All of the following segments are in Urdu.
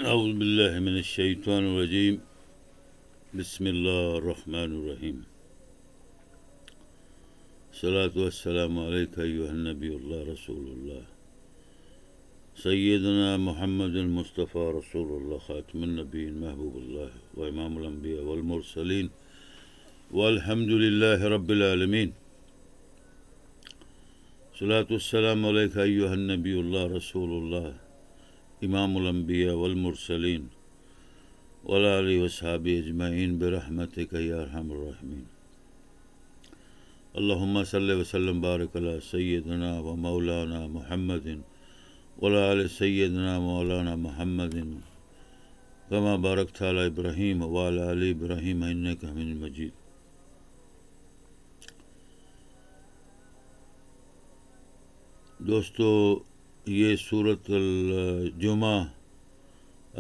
اعوذ باللہ من الشیطان الرجیم بسم اللہ الرحمن الرحیم الصلاۃ والسلام علیک ایھا النبی اللہ رسول اللہ سیدنا محمد المصطفیٰ رسول اللہ خاتم النبیین محبوب اللہ و امام الانبیاء والمرسلین والحمد للہ رب العالمین الصلاۃ والسلام علیک ایھا النبی اللہ رسول اللہ امام الانبیاء والمرسلین وعلی آلہ وصحبہ اجمعین برحمتک یا ارحم الراحمین اللہم صلی وسلم بارک علی سیدنا و مولانا محمد وعلی آل سیدنا مولانا محمد کما بارکت علی ابراہیم وعلی آل ابراہیم انک حمید مجید۔ دوستو، یہ سورۃ الجمعہ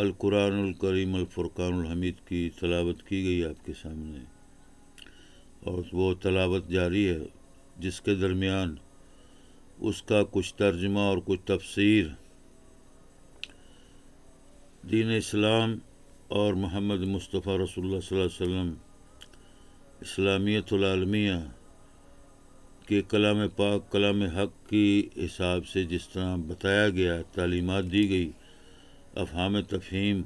القرآن الکریم الفرقان الحمید کی تلاوت کی گئی آپ کے سامنے، اور وہ تلاوت جاری ہے جس کے درمیان اس کا کچھ ترجمہ اور کچھ تفسیر دین اسلام اور محمد مصطفیٰ رسول اللہ صلی اللہ علیہ وسلم اسلامیت العالمیہ کہ کلام پاک کلام حق کی حساب سے جس طرح بتایا گیا، تعلیمات دی گئی، افہام تفہیم،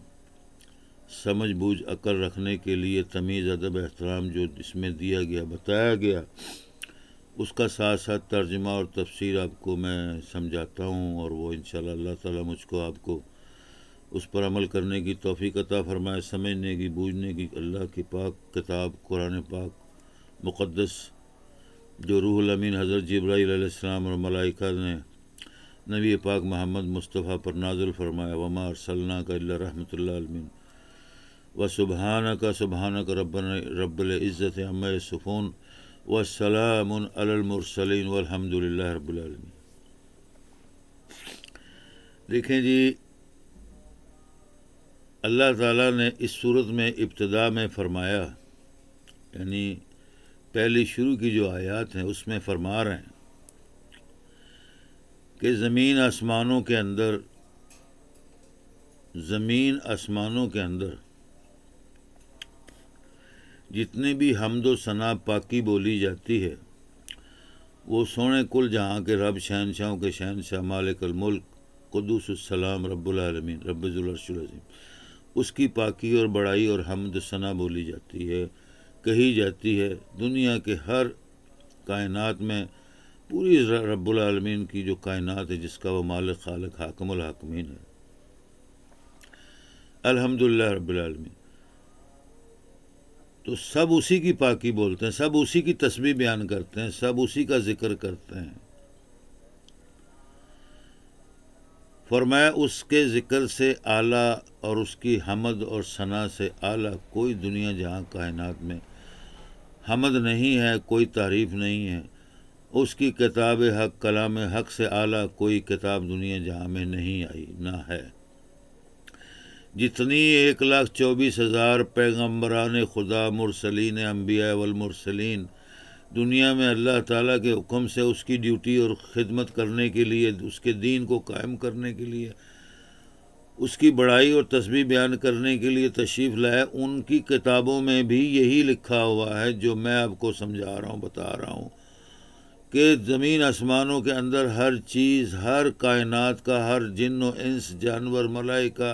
سمجھ بوجھ عقل رکھنے کے لیے تمیز ادب احترام جو اس میں دیا گیا، بتایا گیا، اس کا ساتھ ساتھ ترجمہ اور تفسیر آپ کو میں سمجھاتا ہوں، اور وہ انشاءاللہ اللہ تعالیٰ مجھ کو آپ کو اس پر عمل کرنے کی توفیق عطا فرمائے، سمجھنے کی، بوجھنے کی۔ اللہ کی پاک کتاب قرآن پاک مقدس جو روح الامین حضرت جبرائیل علیہ السلام اور ملائکہ نے نبی پاک محمد مصطفیٰ پر نازل فرمایا، وما ارسلناک الا رحمۃ للعالمین سبحانک ربنا رب العزت عما یصفون والسلام علی المرسلین والحمد للہ رب العالمین۔ دیکھیں جی، اللہ تعالیٰ نے اس صورت میں ابتدا میں فرمایا، یعنی پہلی شروع کی جو آیات ہیں اس میں فرما رہے ہیں کہ زمین آسمانوں کے اندر جتنی بھی حمد و ثنا پاکی بولی جاتی ہے وہ سونے کل جہاں کے رب، شہنشاہوں کے شہنشاہ، مالک الملک، قدوس السلام، رب العالمین، رب ذو العرش العظیم، اس کی پاکی اور بڑائی اور حمد و ثنا بولی جاتی ہے، کہی جاتی ہے۔ دنیا کے ہر کائنات میں پوری رب العالمین کی جو کائنات ہے، جس کا وہ مالک، خالق، حاکم الحاکمین ہے، الحمدللہ رب العالمین، تو سب اسی کی پاکی بولتے ہیں، سب اسی کی تسبیح بیان کرتے ہیں، سب اسی کا ذکر کرتے ہیں۔ فرمایا اس کے ذکر سے اعلیٰ اور اس کی حمد اور ثنا سے اعلیٰ کوئی دنیا جہاں کائنات میں حمد نہیں ہے، کوئی تعریف نہیں ہے۔ اس کی کتاب حق، کلام حق سے اعلیٰ کوئی کتاب دنیا جہاں میں نہیں آئی، نہ ہے۔ جتنی 1,24,000 پیغمبران خدا، مرسلین، انبیاء والمرسلین دنیا میں اللہ تعالیٰ کے حکم سے اس کی ڈیوٹی اور خدمت کرنے کے لیے، اس کے دین کو قائم کرنے کے لیے، اس کی بڑائی اور تسبیح بیان کرنے کے لیے تشریف لائے، ان کی کتابوں میں بھی یہی لکھا ہوا ہے جو میں آپ کو سمجھا رہا ہوں، بتا رہا ہوں، کہ زمین آسمانوں کے اندر ہر چیز، ہر کائنات کا ہر جن و انس، جانور، ملائکہ،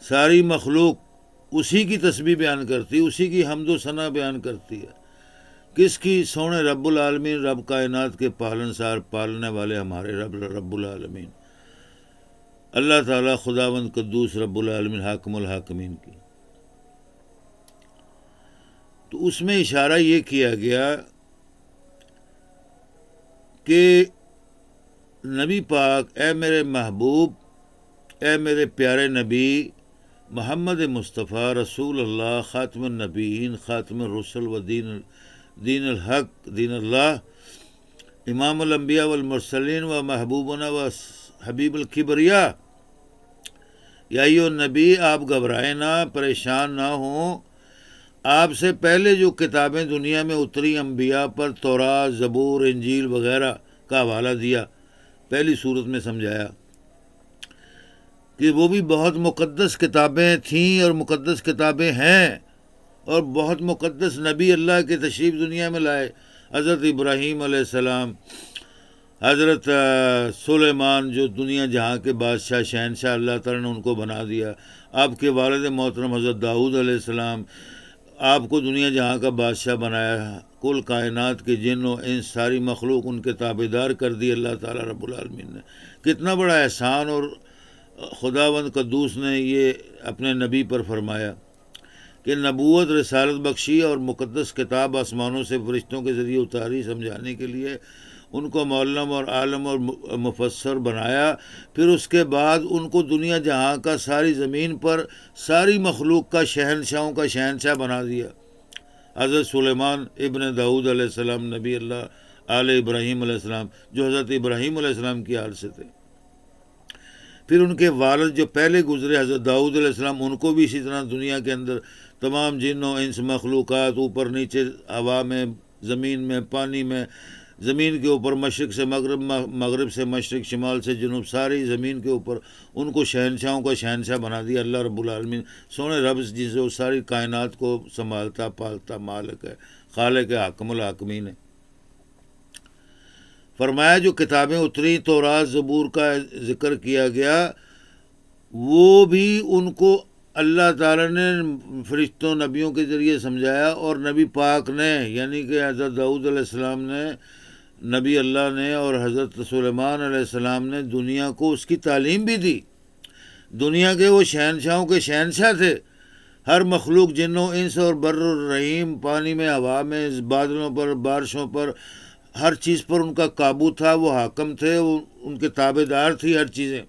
ساری مخلوق اسی کی تسبیح بیان کرتی، اسی کی حمد و ثنا بیان کرتی ہے۔ کس کی؟ سونے رب العالمین، رب کائنات کے پالنسار، پالنے والے ہمارے رب العالمین، اللہ تعالیٰ خداوند قدوس رب العالمین، حاکم الحاکمین کی۔ تو اس میں اشارہ یہ کیا گیا کہ نبی پاک، اے میرے محبوب، اے میرے پیارے نبی محمد مصطفیٰ رسول اللہ، خاتم النبیین، خاتم الرسل و دین الحق، دین اللہ، امام الانبیاء والمرسلین و محبوبنا و حبیب الکبریاء، یا ایھا النبی، آپ گھبرائیں نہ، پریشان نہ ہوں۔ آپ سے پہلے جو کتابیں دنیا میں اتری انبیاء پر، تورات، زبور، انجیل وغیرہ کا حوالہ دیا، پہلی صورت میں سمجھایا کہ وہ بھی بہت مقدس کتابیں تھیں اور مقدس کتابیں ہیں، اور بہت مقدس نبی اللہ کے تشریف دنیا میں لائے۔ حضرت ابراہیم علیہ السلام، حضرت سلیمان جو دنیا جہاں کے بادشاہ، شہنشاہ، اللہ تعالیٰ نے ان کو بنا دیا۔ آپ کے والد محترم حضرت داؤد علیہ السلام، آپ کو دنیا جہاں کا بادشاہ بنایا۔ کل کائنات کے جن و انس، ساری مخلوق ان کے تابعدار کر دی اللہ تعالیٰ رب العالمین نے۔ کتنا بڑا احسان اور خداوند قدوس نے یہ اپنے نبی پر فرمایا کہ نبوت، رسالت بخشی اور مقدس کتاب آسمانوں سے فرشتوں کے ذریعے اتاری، سمجھانے کے لیے ان کو معلم اور عالم اور مفسر بنایا۔ پھر اس کے بعد ان کو دنیا جہاں کا، ساری زمین پر ساری مخلوق کا شہنشاہوں کا شہنشاہ بنا دیا۔ حضرت سلیمان ابن داؤد علیہ السلام، نبی اللہ، آل ابراہیم علیہ السلام، جو حضرت ابراہیم علیہ السلام کی آل سے تھے۔ پھر ان کے والد جو پہلے گزرے حضرت داؤد علیہ السلام، ان کو بھی اسی طرح دنیا کے اندر تمام جن و انس، مخلوقات، اوپر نیچے، ہوا میں، زمین میں، پانی میں، زمین کے اوپر، مشرق سے مغرب، مغرب سے مشرق، شمال سے جنوب، ساری زمین کے اوپر ان کو شہنشاہوں کا شہنشاہ بنا دیا اللہ رب العالمین، سونے رب جس سے وہ ساری کائنات کو سنبھالتا، پالتا، مالک ہے، خالق ہے، حاکم الحاکمین ہے۔ فرمایا جو کتابیں اتری، تورات، زبور کا ذکر کیا گیا، وہ بھی ان کو اللہ تعالیٰ نے فرشتوں، نبیوں کے ذریعے سمجھایا، اور نبی پاک نے، یعنی کہ حضرت داؤد علیہ السلام نے، نبی اللہ نے، اور حضرت سلیمان علیہ السلام نے دنیا کو اس کی تعلیم بھی دی۔ دنیا کے وہ شہنشاہوں کے شہنشاہ تھے. ہر مخلوق جن و انس اور بر الرحیم، پانی میں، ہوا میں، بادلوں پر، بارشوں پر، ہر چیز پر ان کا قابو تھا. وہ حاکم تھے، وہ ان کے تابع دار تھی ہر چیزیں.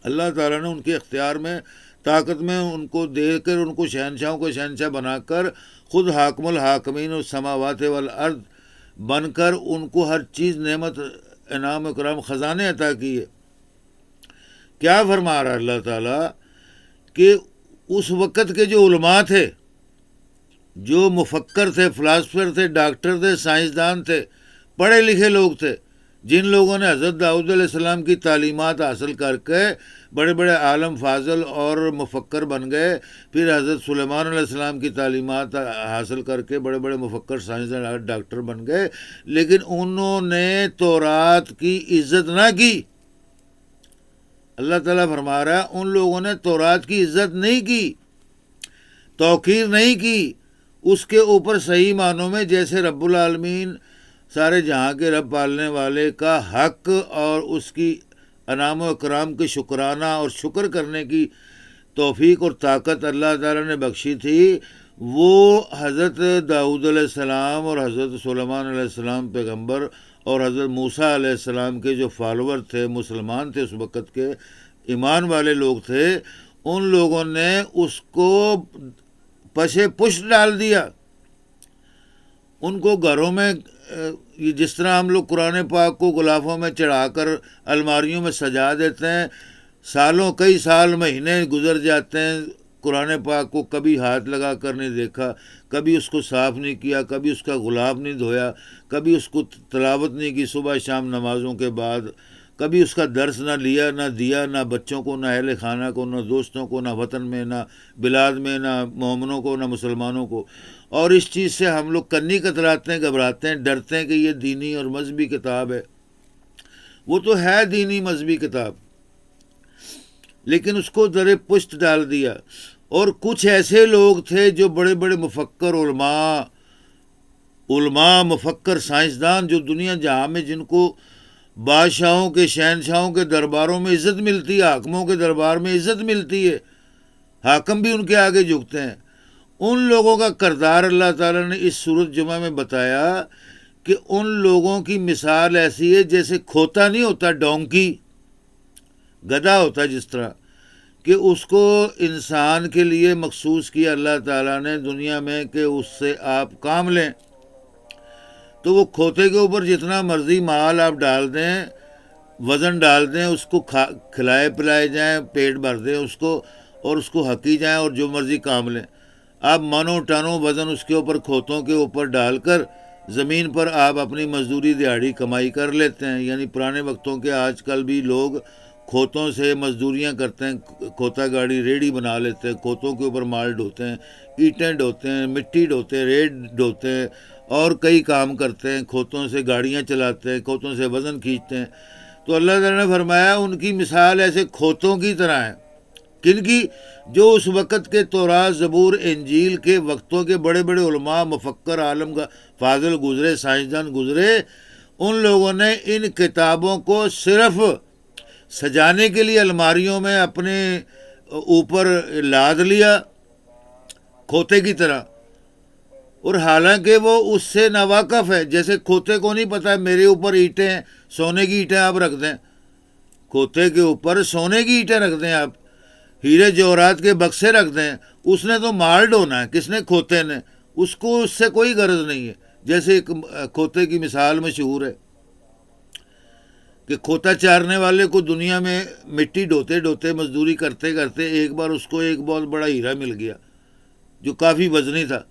اللہ تعالیٰ نے ان کے اختیار میں، طاقت میں ان کو دے کر، ان کو شہنشاہوں کو شہنشاہ بنا کر، خود حاکم الحاکمین السماوات والارض بن کر ان کو ہر چیز نعمت، انعام و کرام، خزانے عطا کیے. کیا فرما رہا اللہ تعالیٰ کہ اس وقت کے جو علماء تھے، جو مفکر تھے، فلاسفر تھے، ڈاکٹر تھے، سائنسدان تھے، پڑھے لکھے لوگ تھے، جن لوگوں نے حضرت داؤد علیہ السلام کی تعلیمات حاصل کر کے بڑے بڑے عالم فاضل اور مفکر بن گئے، پھر حضرت سلیمان علیہ السلام کی تعلیمات حاصل کر کے بڑے بڑے مفکر، سائنسدان، ڈاکٹر بن گئے، لیکن انہوں نے تورات کی عزت نہ کی. اللہ تعالیٰ فرما رہا ہے ان لوگوں نے تورات کی عزت نہیں کی، توقیر نہیں کی، اس کے اوپر صحیح معنوں میں جیسے رب العالمین سارے جہاں کے رب، پالنے والے کا حق اور اس کی انعام و اکرام کے شکرانہ اور شکر کرنے کی توفیق اور طاقت اللہ تعالیٰ نے بخشی تھی، وہ حضرت داؤد علیہ السلام اور حضرت سلیمان علیہ السلام پیغمبر اور حضرت موسیٰ علیہ السلام کے جو فالوور تھے، مسلمان تھے، اس وقت کے ایمان والے لوگ تھے، ان لوگوں نے اس کو پشے پشت ڈال دیا. ان کو گھروں میں، جس طرح ہم لوگ قرآن پاک کو غلافوں میں چڑھا کر الماریوں میں سجا دیتے ہیں، سالوں، کئی سال، مہینے گزر جاتے ہیں، قرآن پاک کو کبھی ہاتھ لگا کر نہیں دیکھا، کبھی اس کو صاف نہیں کیا، کبھی اس کا غلاف نہیں دھویا، کبھی اس کو تلاوت نہیں کی صبح شام نمازوں کے بعد، کبھی اس کا درس نہ لیا، نہ دیا، نہ بچوں کو، نہ اہل خانہ کو، نہ دوستوں کو، نہ وطن میں، نہ بلاد میں، نہ مومنوں کو، نہ مسلمانوں کو. اور اس چیز سے ہم لوگ کنی کتراتے ہیں، گھبراتے ہیں، ڈرتے ہیں کہ یہ دینی اور مذہبی کتاب ہے. وہ تو ہے دینی مذہبی کتاب، لیکن اس کو در پشت ڈال دیا. اور کچھ ایسے لوگ تھے جو بڑے بڑے مفکر، علماء، مفکر، سائنسدان، جو دنیا جہاں میں جن کو بادشاہوں کے، شہنشاہوں کے درباروں میں عزت ملتی ہے، حاکموں کے دربار میں عزت ملتی ہے، حاکم بھی ان کے آگے جھکتے ہیں، ان لوگوں کا کردار اللہ تعالیٰ نے اس سورۃ جمعہ میں بتایا کہ ان لوگوں کی مثال ایسی ہے جیسے کھوتا نہیں ہوتا، ڈونکی، گدھا ہوتا ہے، جس طرح کہ اس کو انسان کے لیے مخصوص کیا اللہ تعالیٰ نے دنیا میں کہ اس سے آپ کام لیں. تو وہ کھوتے کے اوپر جتنا مرضی مال آپ ڈال دیں، وزن ڈال دیں، اس کو کھلائے پلائے جائیں، پیٹ بھر دیں اس کو، اور اس کو ہکی جائیں اور جو مرضی کام لیں. آپ منوں ٹنوں وزن اس کے اوپر، کھوتوں کے اوپر ڈال کر زمین پر آپ اپنی مزدوری دیہڑی کمائی کر لیتے ہیں. یعنی پرانے وقتوں کے آج کل بھی لوگ کھوتوں سے مزدوریاں کرتے ہیں، کھوتا گاڑی ریڑھی بنا لیتے ہیں، کھوتوں کے اوپر مال ڈھوتے ہیں، اینٹیں ڈھوتے ہیں، مٹی ڈھوتے ہیں، ریت ڈھوتے ہیں، اور کئی کام کرتے ہیں، کھوتوں سے گاڑیاں چلاتے ہیں، کھوتوں سے وزن کھینچتے ہیں. تو اللہ تعالیٰ نے فرمایا ان کی مثال ایسے کھوتوں کی طرح ہے. کن کی؟ جو اس وقت کے تورات، زبور، انجیل کے وقتوں کے بڑے بڑے علماء، مفکر، عالم فاضل گزرے، سائنسدان گزرے. ان لوگوں نے ان کتابوں کو صرف سجانے کے لیے الماریوں میں اپنے اوپر لاد لیا، کھوتے کی طرح. اور حالانکہ وہ اس سے ناواقف ہے. جیسے کھوتے کو نہیں پتا میرے اوپر اینٹیں ہیں، سونے کی اینٹیں آپ رکھ دیں، کھوتے کے اوپر سونے کی اینٹیں رکھ دیں، آپ ہیرے جوہرات کے بکسے رکھ دیں، اس نے تو مال ڈھونا ہے. کس نے؟ کھوتے نے. اس کو اس سے کوئی غرض نہیں ہے. جیسے ایک کھوتے کی مثال مشہور ہے کہ کھوتا چارنے والے کو دنیا میں مٹی ڈھوتے ڈھوتے، مزدوری کرتے کرتے ایک بار اس کو ایک بہت بڑا ہیرا مل گیا جو کافی وزنی تھا.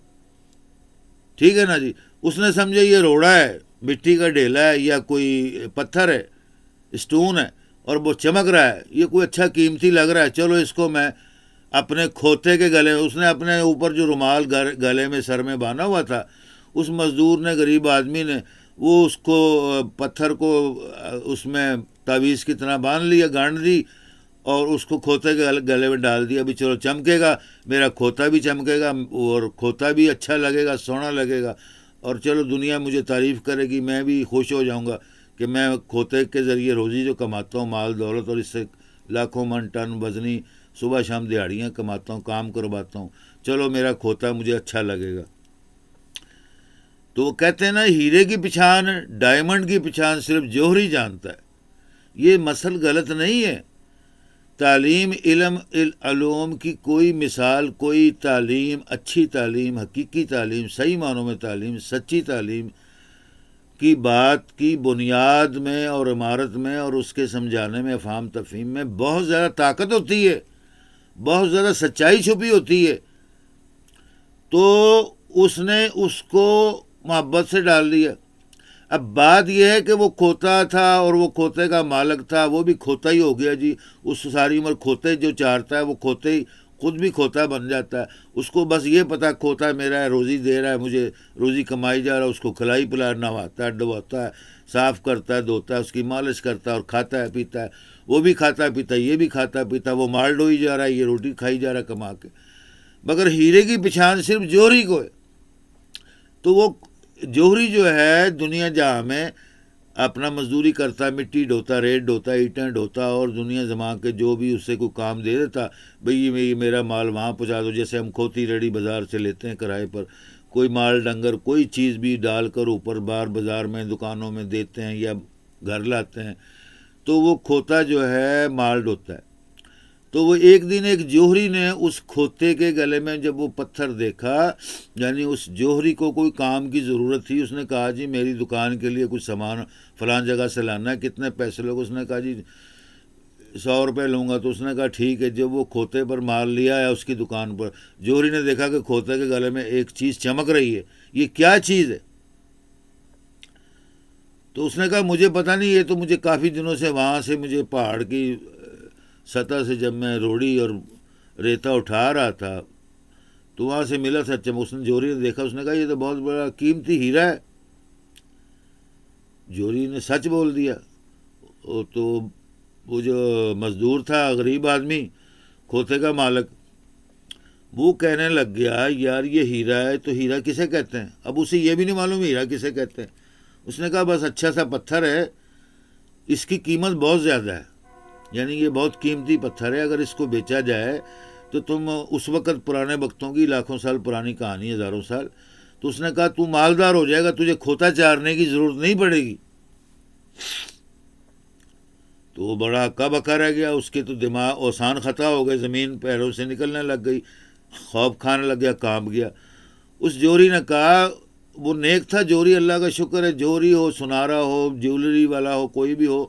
ٹھیک ہے نا جی. اس نے سمجھا یہ روڑا ہے، مٹی کا ڈھیلا ہے، یا کوئی پتھر ہے، اسٹون ہے، اور وہ چمک رہا ہے، یہ کوئی اچھا قیمتی لگ رہا ہے، چلو اس کو میں اپنے کھوتے کے گلے میں. اس نے اپنے اوپر جو رومال گلے میں، سر میں باندھا ہوا تھا، اس مزدور نے، غریب آدمی نے، وہ اس کو پتھر کو اس میں تعویذ کی طرح باندھ لیا، گانٹھ دی، اور اس کو کھوتے کے گلے میں ڈال دیا. ابھی چلو چمکے گا، میرا کھوتا بھی چمکے گا، اور کھوتا بھی اچھا لگے گا، سونا لگے گا، اور چلو دنیا مجھے تعریف کرے گی، میں بھی خوش ہو جاؤں گا کہ میں کھوتے کے ذریعے روزی جو کماتا ہوں، مال دولت، اور اس سے لاکھوں من ٹن وزنی صبح شام دیہڑیاں کماتا ہوں، کام کرواتا ہوں، چلو میرا کھوتا مجھے اچھا لگے گا۔ تو وہ کہتے ہیں نا ہیرے کی پہچان، ڈائمنڈ کی پہچان صرف جوہری جانتا ہے۔ یہ مثل غلط نہیں ہے۔ تعلیم، علم، علوم کی کوئی مثال، کوئی تعلیم، اچھی تعلیم، حقیقی تعلیم، صحیح معنوں میں تعلیم، سچی تعلیم کی بات کی بنیاد میں اور عمارت میں اور اس کے سمجھانے میں، افہام تفہیم میں بہت زیادہ طاقت ہوتی ہے، بہت زیادہ سچائی چھپی ہوتی ہے۔ تو اس نے اس کو محبت سے ڈال دیا۔ اب بات یہ ہے کہ وہ کھوتا تھا اور وہ کھوتے کا مالک تھا، وہ بھی کھوتا ہی ہو گیا جی۔ اس ساری عمر کھوتے جو چارتا ہے وہ کھوتے ہی خود بھی کھوتا بن جاتا ہے۔ اس کو بس یہ پتا کھوتا میرا ہے، روزی دے رہا ہے مجھے، روزی کمائی جا رہا ہے، اس کو کھلائی پلا، نہواتا ہے، ڈبوتا ہے، صاف کرتا ہے، دھوتا ہے، اس کی مالش کرتا ہے اور کھاتا ہے پیتا ہے۔ وہ بھی کھاتا ہے پیتا ہے، یہ بھی کھاتا ہے پیتا ہے، وہ مال ڈوئی جا رہا ہے، یہ روٹی کھائی جا رہا ہے کما کے۔ مگر ہیرے کی پہچان صرف جوہری کو ہے۔ تو وہ جوہری جو ہے دنیا جہاں میں اپنا مزدوری کرتا، مٹی ڈھوتا، ریت ڈھوتا، اینٹیں ڈھوتا، اور دنیا زماں کے جو بھی اس سے کوئی کام دے دیتا، بھئی یہ میرا مال وہاں پہنچا دو، جیسے ہم کھوتی ریڑھی بازار سے لیتے ہیں کرائے پر، کوئی مال ڈنگر کوئی چیز بھی ڈال کر اوپر بار بازار میں دکانوں میں دیتے ہیں یا گھر لاتے ہیں، تو وہ کھوتا جو ہے مال ڈھوتا ہے۔ تو وہ ایک دن ایک جوہری نے اس کھوتے کے گلے میں جب وہ پتھر دیکھا، یعنی اس جوہری کو کوئی کام کی ضرورت تھی، اس نے کہا جی میری دکان کے لیے کچھ سامان فلان جگہ سے لانا ہے، کتنے پیسے لوگ؟ اس نے کہا جی 100 روپے لوں گا۔ تو اس نے کہا ٹھیک ہے۔ جب وہ کھوتے پر مال لیا ہے اس کی دکان پر، جوہری نے دیکھا کہ کھوتے کے گلے میں ایک چیز چمک رہی ہے، یہ کیا چیز ہے؟ تو اس نے کہا مجھے پتہ نہیں، یہ تو مجھے کافی دنوں سے وہاں سے مجھے پہاڑ کی سطح سے جب میں روڑی اور ریتا اٹھا رہا تھا تو وہاں سے ملا تھا چمک۔ اس نے جوہری نے دیکھا، اس نے کہا یہ تو بہت بڑا قیمتی ہیرا ہے۔ جوہری نے سچ بول دیا۔ تو وہ جو مزدور تھا، غریب آدمی، کھوتے کا مالک، وہ کہنے لگ گیا یار یہ ہیرا ہے تو ہیرا کسے کہتے ہیں؟ اب اسے یہ بھی نہیں معلوم ہیرا کسے کہتے ہیں۔ اس نے کہا بس اچھا سا پتھر ہے، اس کی قیمت بہت زیادہ ہے، یعنی یہ بہت قیمتی پتھر ہے، اگر اس کو بیچا جائے تو تم اس وقت، پرانے وقتوں کی لاکھوں سال پرانی کہانی، ہزاروں سال، تو اس نے کہا تو مالدار ہو جائے گا، تجھے کھوتا چارنے کی ضرورت نہیں پڑے گی۔ تو وہ بڑا ہکا بکا رہ گیا، اس کے تو دماغ اوسان خطا ہو گئے، زمین پیروں سے نکلنے لگ گئی، خوف کھانے لگ گیا، کانپ گیا۔ اس جوہری نے کہا، وہ نیک تھا جوہری، اللہ کا شکر ہے، جوہری ہو، سنارا ہو، جیولری والا ہو، کوئی بھی ہو،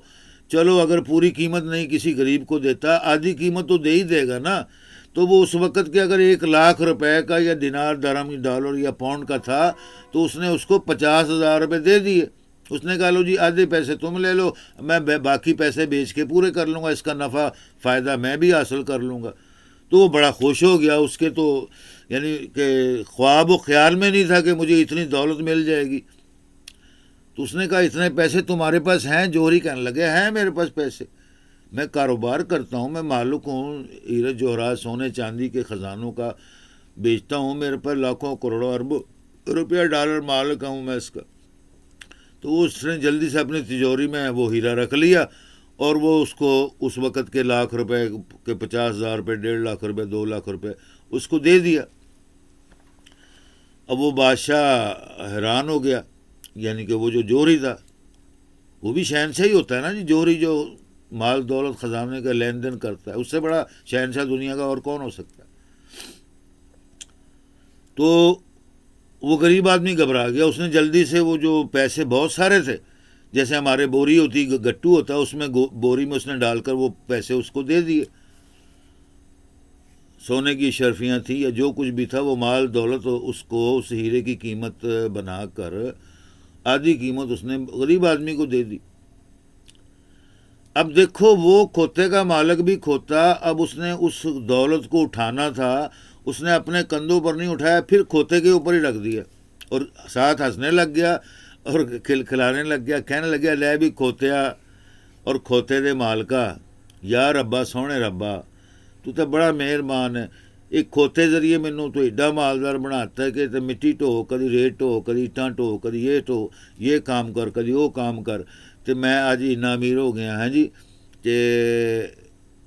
چلو اگر پوری قیمت نہیں کسی غریب کو دیتا، آدھی قیمت تو دے ہی دے گا نا۔ تو وہ اس وقت کے اگر 1,00,000 روپے کا یا دینار، درہم، ڈالر یا پاؤنڈ کا تھا تو اس نے اس کو 50,000 روپے دے دیے۔ اس نے کہا لو جی آدھے پیسے تم لے لو، میں باقی پیسے بیچ کے پورے کر لوں گا، اس کا نفع فائدہ میں بھی حاصل کر لوں گا۔ تو وہ بڑا خوش ہو گیا، اس کے تو یعنی کہ خواب و خیال میں نہیں تھا کہ مجھے اتنی دولت مل جائے گی۔ تو اس نے کہا اتنے پیسے تمہارے پاس ہیں؟ جوہری کہنے لگے ہیں میرے پاس پیسے، میں کاروبار کرتا ہوں، میں مالک ہوں، ہیرے جوہرات، سونے چاندی کے خزانوں کا بیچتا ہوں، میرے پاس لاکھوں کروڑوں اربوں روپیہ ڈالر مالک ہوں میں اس کا۔ تو اس نے جلدی سے اپنی تجوری میں وہ ہیرا رکھ لیا، اور وہ اس کو اس وقت کے لاکھ روپے کے 50,000 روپے، 1.5 لاکھ روپے، 2 لاکھ روپے اس کو دے دیا۔ اب وہ بادشاہ حیران ہو گیا، یعنی کہ وہ جو جوہری تھا وہ بھی شہنشاہ ہی ہوتا ہے نا جی، جوہری جو مال دولت خزانے کا لین دین کرتا ہے، اس سے بڑا شہنشاہ دنیا کا اور کون ہو سکتا ہے؟ تو وہ غریب آدمی گھبرا گیا، اس نے جلدی سے وہ جو پیسے بہت سارے تھے، جیسے ہمارے بوری ہوتی، گٹو ہوتا، اس میں بوری میں اس نے ڈال کر وہ پیسے اس کو دے دیے۔ سونے کی شرفیاں تھیں یا جو کچھ بھی تھا، وہ مال دولت اس کو اس ہیرے کی قیمت بنا کر آدھی قیمت اس نے غریب آدمی کو دے دی۔ اب دیکھو وہ کھوتے کا مالک بھی کھوتا، اب اس نے اس دولت کو اٹھانا تھا، اس نے اپنے کندھوں پر نہیں اٹھایا، پھر کھوتے کے اوپر ہی رکھ دیا، اور ساتھ ہنسنے لگ گیا اور کھلکھلانے لگ گیا، کہنے لگ گیا لے بھی کھوتیا اور کھوتے دے مالکا، یا ربا سونے ربا تو تے بڑا مہربان ہے، ایک کھوتے ذریعے مینوں تو ایڈا مالدار بناتا ہے کہ تے مٹی ٹو، کدی ریت ٹو، کدی اٹاں ٹو، کدی یہ ٹو، یہ کام کر، کدی وہ کام کر، تے میں اج اتنا امیر ہو گیا ہاں جی، کہ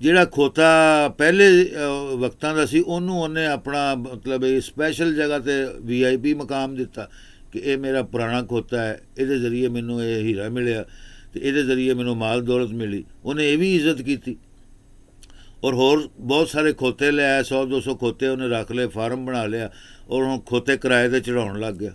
ਜਿਹੜਾ ਖੋਤਾ ਪਹਿਲੇ ਵਕਤਾਂ ਦਾ ਸੀ ਉਹਨੂੰ ਉਹਨੇ ਆਪਣਾ ਮਤਲਬ ਸਪੈਸ਼ਲ ਜਗ੍ਹਾ 'ਤੇ VIP ਮਕਾਮ ਦਿੱਤਾ ਕਿ ਇਹ ਮੇਰਾ ਪੁਰਾਣਾ ਖੋਤਾ ਹੈ, ਇਹਦੇ ਜ਼ਰੀਏ ਮੈਨੂੰ ਇਹ ਹੀਰਾ ਮਿਲਿਆ ਅਤੇ ਇਹਦੇ ਜ਼ਰੀਏ ਮੈਨੂੰ ਮਾਲ ਦੌਲਤ ਮਿਲੀ। ਉਹਨੇ ਇਹ ਵੀ ਇੱਜ਼ਤ ਕੀਤੀ। ਔਰ ਹੋਰ ਬਹੁਤ ਸਾਰੇ ਖੋਤੇ ਲੈ ਆਇਆ, 100-200 ਖੋਤੇ ਉਹਨੇ ਰੱਖ ਲਏ, ਫਾਰਮ ਬਣਾ ਲਿਆ, ਔਰ ਹੁਣ ਖੋਤੇ ਕਿਰਾਏ 'ਤੇ ਚੜਾਉਣ ਲੱਗ ਗਿਆ।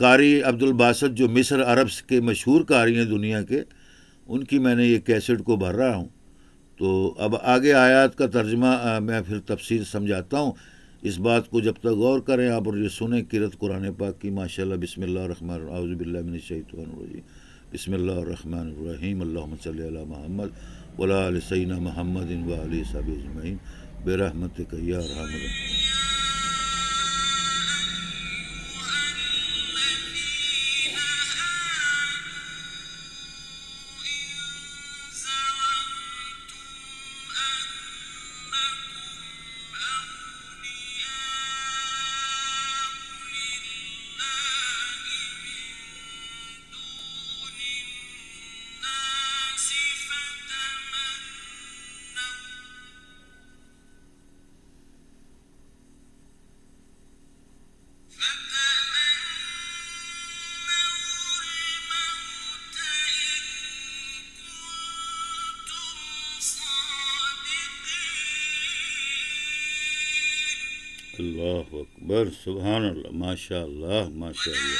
قاری عبد الباسط جو مصر عرب کے مشہور قاری ہیں دنیا کے، ان کی میں نے یہ کیسٹ کو بھر رہا ہوں. تو اب آگے آیات کا ترجمہ میں پھر تفصیل سمجھاتا ہوں. اس بات کو جب تک غور کریں آپ اور یہ سنیں قرأت قرآن پاک کی. ماشاءاللہ. بسم اللہ الرحمن الرحیم. اعوذ باللہ من الشیطان الرجیم. بسم اللہ الرحمن الرحیم. اللہم صلی علی محمد وعلی آل سیدنا محمد وعلی صحبہ اجمعین برحمتک یا ارحم الراحمین. اللہ اکبر. سبحان اللہ. ماشاء اللہ ماشاء اللہ.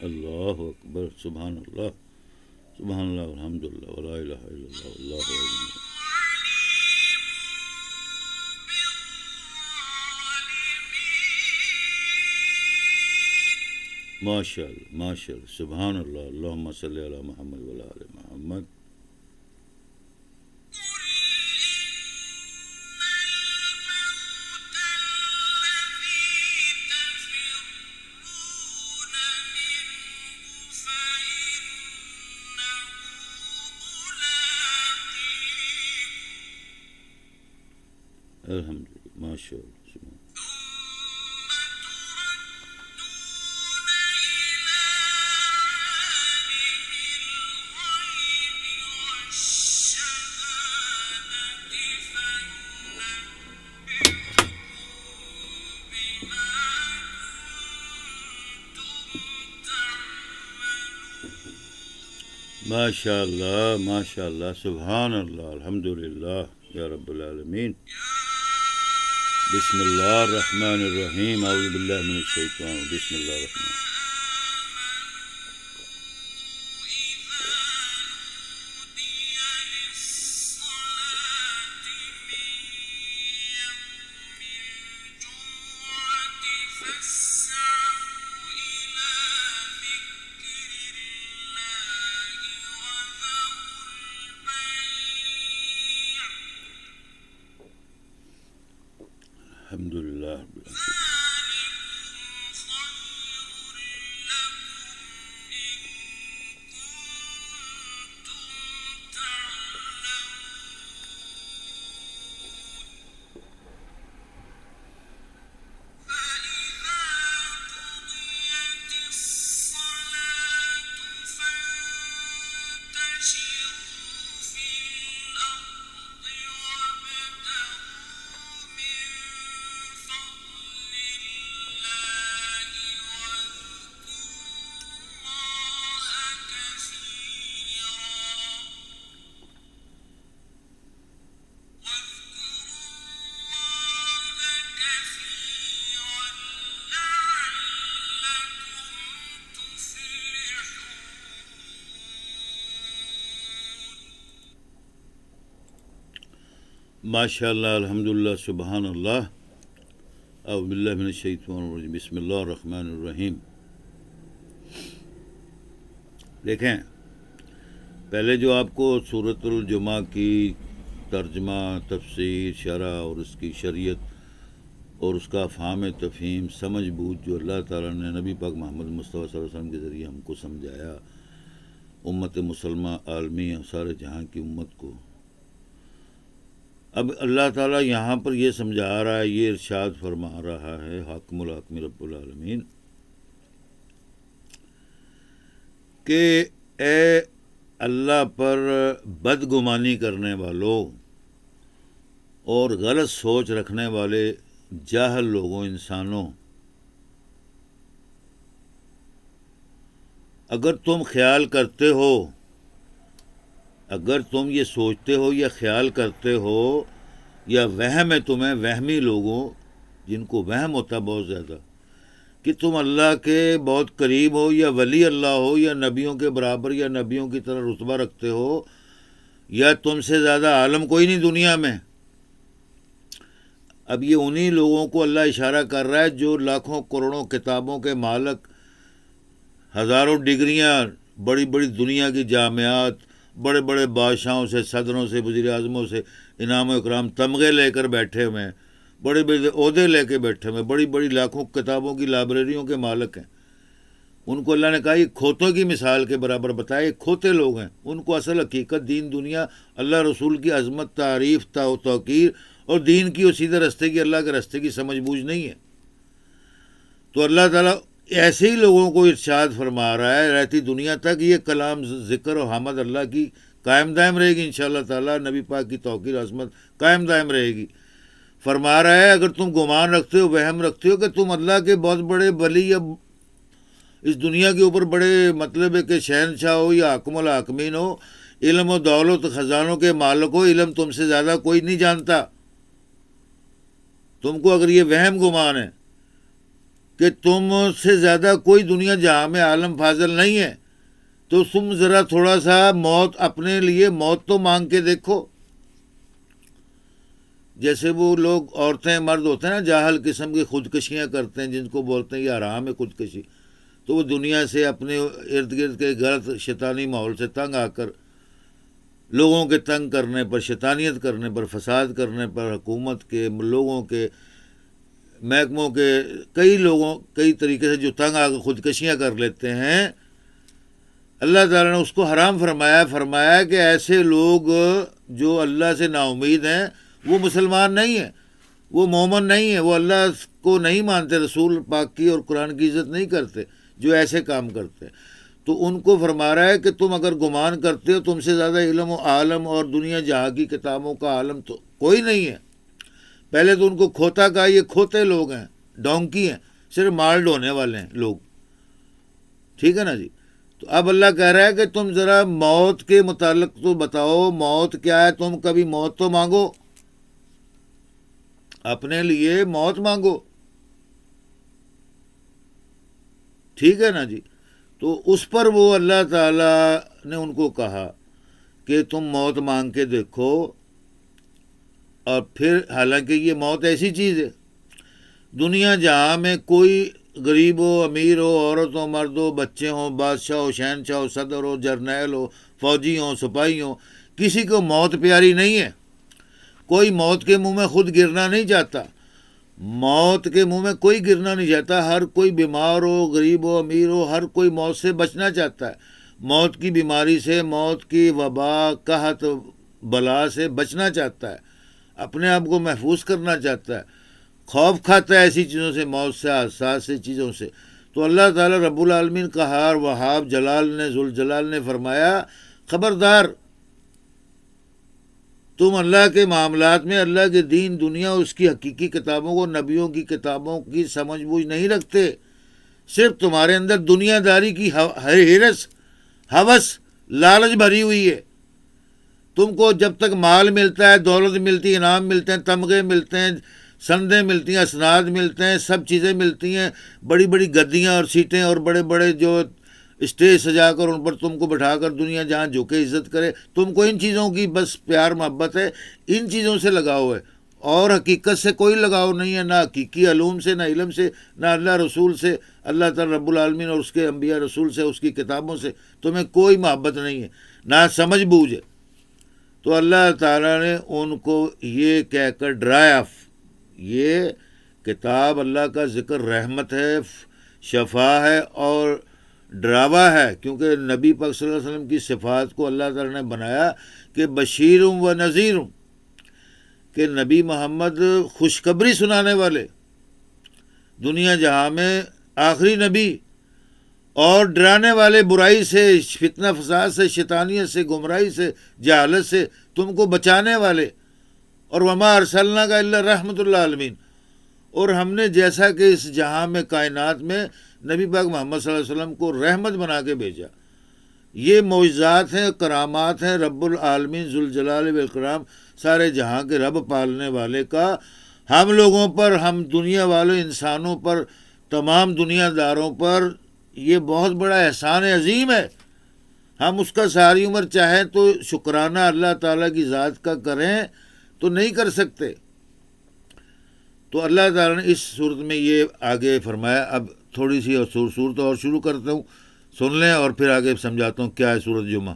اللہ اکبر. سبحان اللہ. سبحان اللہ. الحمد للہ ولا الہ الا اللہ واللہ اکبر. ماشاء اللہ ماشاء اللہ. سبحان اللہ. اللہم صلی علی محمد وعلی آل محمد. الحمد للہ. ماشاء اللہ. سبحان. ماشاء اللہ ماشاء اللہ. سبحان اللہ. الحمد للہ یا رب العالمین. بسم اللہ الرحمن الرحیم. اعوذ باللہ من الشیطان. بسم اللہ الرحمن. الحمد للہ. ماشاء اللہ. الحمد للہ. سبحان اللہ. اعوذ باللہ من الشیطان الرجیم. بسم اللہ الرحمن الرحیم. دیکھیں پہلے جو آپ کو سورۃ الجمعہ کی ترجمہ، تفسیر، شرح اور اس کی شریعت اور اس کا افہام تفہیم سمجھ بوجھ جو اللہ تعالیٰ نے نبی پاک محمد مصطفیٰ صلی اللہ علیہ وسلم کے ذریعے ہم کو سمجھایا، امت مسلمہ عالمی سارے جہاں کی امت کو، اب اللہ تعالیٰ یہاں پر یہ سمجھا رہا ہے، یہ ارشاد فرما رہا ہے حاکم الحاکم رب العالمین کہ اے اللہ پر بدگمانی کرنے والوں اور غلط سوچ رکھنے والے جاہل لوگوں، انسانوں، اگر تم خیال کرتے ہو، اگر تم یہ سوچتے ہو یا خیال کرتے ہو یا وہم ہے تمہیں، وہمی لوگوں جن کو وہم ہوتا ہے بہت زیادہ، کہ تم اللہ کے بہت قریب ہو یا ولی اللہ ہو یا نبیوں کے برابر یا نبیوں کی طرح رتبہ رکھتے ہو، یا تم سے زیادہ عالم کوئی نہیں دنیا میں. اب یہ انہی لوگوں کو اللہ اشارہ کر رہا ہے جو لاکھوں کروڑوں کتابوں کے مالک، ہزاروں ڈگریاں، بڑی بڑی دنیا کی جامعات، بڑے بڑے بادشاہوں سے، صدروں سے، وزیر اعظموں سے انعام و اکرام تمغے لے کر بیٹھے ہوئے ہیں، بڑے بڑے عہدے لے کے بیٹھے ہوئے ہیں، بڑی بڑی لاکھوں کتابوں کی لائبریریوں کے مالک ہیں. ان کو اللہ نے کہا یہ کھوتوں کی مثال کے برابر بتایا، یہ کھوتے لوگ ہیں. ان کو اصل حقیقت دین دنیا، اللہ رسول کی عظمت، تعریف، توقیر اور دین کی اور سیدھے رستے کی، اللہ کے رستے کی سمجھ بوجھ نہیں ہے. تو اللہ تعالیٰ ایسے ہی لوگوں کو ارشاد فرما رہا ہے رہتی دنیا تک یہ کلام، ذکر و حمد اللہ کی قائم دائم رہے گی انشاءاللہ تعالیٰ. نبی پاک کی توقیر عظمت قائم دائم رہے گی. فرما رہا ہے اگر تم گمان رکھتے ہو، وہم رکھتے ہو کہ تم اللہ کے بہت بڑے ولی یا اس دنیا کے اوپر بڑے مطلب ہے کہ شہنشاہ ہو یا حاکم الحاکمین ہو، علم و دولت خزانوں کے مالک ہو، علم تم سے زیادہ کوئی نہیں جانتا. تم کو اگر یہ وہم گمان ہے کہ تم سے زیادہ کوئی دنیا جہاں میں عالم فاضل نہیں ہے، تو تم ذرا تھوڑا سا موت، اپنے لیے موت تو مانگ کے دیکھو. جیسے وہ لوگ، عورتیں مرد ہوتے ہیں نا، جاہل قسم کی خودکشیاں کرتے ہیں جن کو بولتے ہیں یہ حرام ہے خودکشی، تو وہ دنیا سے اپنے ارد گرد کے غلط شیطانی ماحول سے تنگ آ کر، لوگوں کے تنگ کرنے پر، شیطانیت کرنے پر، فساد کرنے پر، حکومت کے، لوگوں کے، محکموں کے، کئی طریقے سے جو تنگ آ کر خودکشیاں کر لیتے ہیں، اللہ تعالیٰ نے اس کو حرام فرمایا کہ ایسے لوگ جو اللہ سے نا امید ہیں وہ مسلمان نہیں ہیں، وہ مومن نہیں ہیں، وہ اللہ کو نہیں مانتے، رسول پاک کی اور قرآن کی عزت نہیں کرتے جو ایسے کام کرتے. تو ان کو فرما رہا ہے کہ تم اگر گمان کرتے ہو تم سے زیادہ علم و عالم اور دنیا جہاں کی کتابوں کا عالم تو کوئی نہیں ہے. پہلے تو ان کو کھوتا کہا، یہ کھوتے لوگ ہیں، ڈونکی ہیں، صرف مال ڈھونے والے ہیں لوگ. ٹھیک ہے نا جی. تو اب اللہ کہہ رہا ہے کہ تم ذرا موت کے متعلق تو بتاؤ، موت کیا ہے؟ تم کبھی موت تو مانگو، اپنے لیے موت مانگو. ٹھیک ہے نا جی. تو اس پر وہ اللہ تعالیٰ نے ان کو کہا کہ تم موت مانگ کے دیکھو. اور پھر حالانکہ یہ موت ایسی چیز ہے، دنیا جہاں میں کوئی غریب ہو، امیر ہو، عورت ہو، مرد ہو، بچے ہوں، بادشاہ ہو، شہنشاہ ہو، صدر ہو، جرنیل ہو، فوجی ہوں، سپاہی ہوں، کسی کو موت پیاری نہیں ہے. کوئی موت کے منہ میں خود گرنا نہیں چاہتا، موت کے منہ میں کوئی گرنا نہیں چاہتا. ہر کوئی بیمار ہو، غریب ہو، امیر ہو، ہر کوئی موت سے بچنا چاہتا ہے، موت کی بیماری سے، موت کی وبا، قحط، بلا سے بچنا چاہتا ہے، اپنے آپ کو محفوظ کرنا چاہتا ہے، خوف کھاتا ہے ایسی چیزوں سے، موت سے، حادثات سے، چیزوں سے. تو اللہ تعالیٰ رب العالمین قہار وہاب جلال نے، ذوالجلال نے فرمایا خبردار، تم اللہ کے معاملات میں، اللہ کے دین دنیا، اس کی حقیقی کتابوں کو، نبیوں کی کتابوں کی سمجھ بوجھ نہیں رکھتے. صرف تمہارے اندر دنیا داری کی ہرس، ہوس، لالچ بھری ہوئی ہے. تم کو جب تک مال ملتا ہے، دولت ملتی ہے، انعام ملتے ہیں، تمغے ملتے ہیں، سندیں ملتی ہیں، اسناد ملتے ہیں، سب چیزیں ملتی ہیں، بڑی بڑی گدیاں اور سیٹیں اور بڑے بڑے جو اسٹیج سجا کر ان پر تم کو بٹھا کر دنیا جہاں جھکے عزت کرے، تم کو ان چیزوں کی بس پیار محبت ہے، ان چیزوں سے لگاؤ ہے، اور حقیقت سے کوئی لگاؤ نہیں ہے، نہ حقیقی علوم سے، نہ علم سے، نہ اللہ رسول سے، اللہ تعالی رب العالمین اور اس کے انبیاء رسول سے، اس کی کتابوں سے تمہیں کوئی محبت نہیں ہے، نہ سمجھ بوجھ ہے. تو اللہ تعالیٰ نے ان کو یہ کہہ کر ڈرایا، یہ کتاب اللہ کا ذکر رحمت ہے، شفا ہے اور ڈراوا ہے، کیونکہ نبی پاک صلی اللہ علیہ وسلم کی صفات کو اللہ تعالیٰ نے بنایا کہ بشیرم و نذیرم، کہ نبی محمد خوشخبری سنانے والے، دنیا جہاں میں آخری نبی، اور ڈرانے والے برائی سے، فتنہ فساد سے، شیطانیت سے، گمراہی سے، جہالت سے تم کو بچانے والے. اور وما ارسلناک الا رحمۃ للعالمین، اور ہم نے جیسا کہ اس جہاں میں کائنات میں نبی پاک محمد صلی اللہ علیہ وسلم کو رحمت بنا کے بھیجا. یہ معجزات ہیں، کرامات ہیں رب العالمین ذوالجلال والاکرام سارے جہاں کے رب پالنے والے کا ہم لوگوں پر، ہم دنیا والوں انسانوں پر، تمام دنیا داروں پر یہ بہت بڑا احسان عظیم ہے. ہم اس کا ساری عمر چاہیں تو شکرانہ اللہ تعالیٰ کی ذات کا کریں تو نہیں کر سکتے. تو اللہ تعالیٰ نے اس صورت میں یہ آگے فرمایا. اب تھوڑی سی صورت اور شروع کرتا ہوں، سن لیں اور پھر آگے سمجھاتا ہوں کیا ہے سورۃ جمعہ.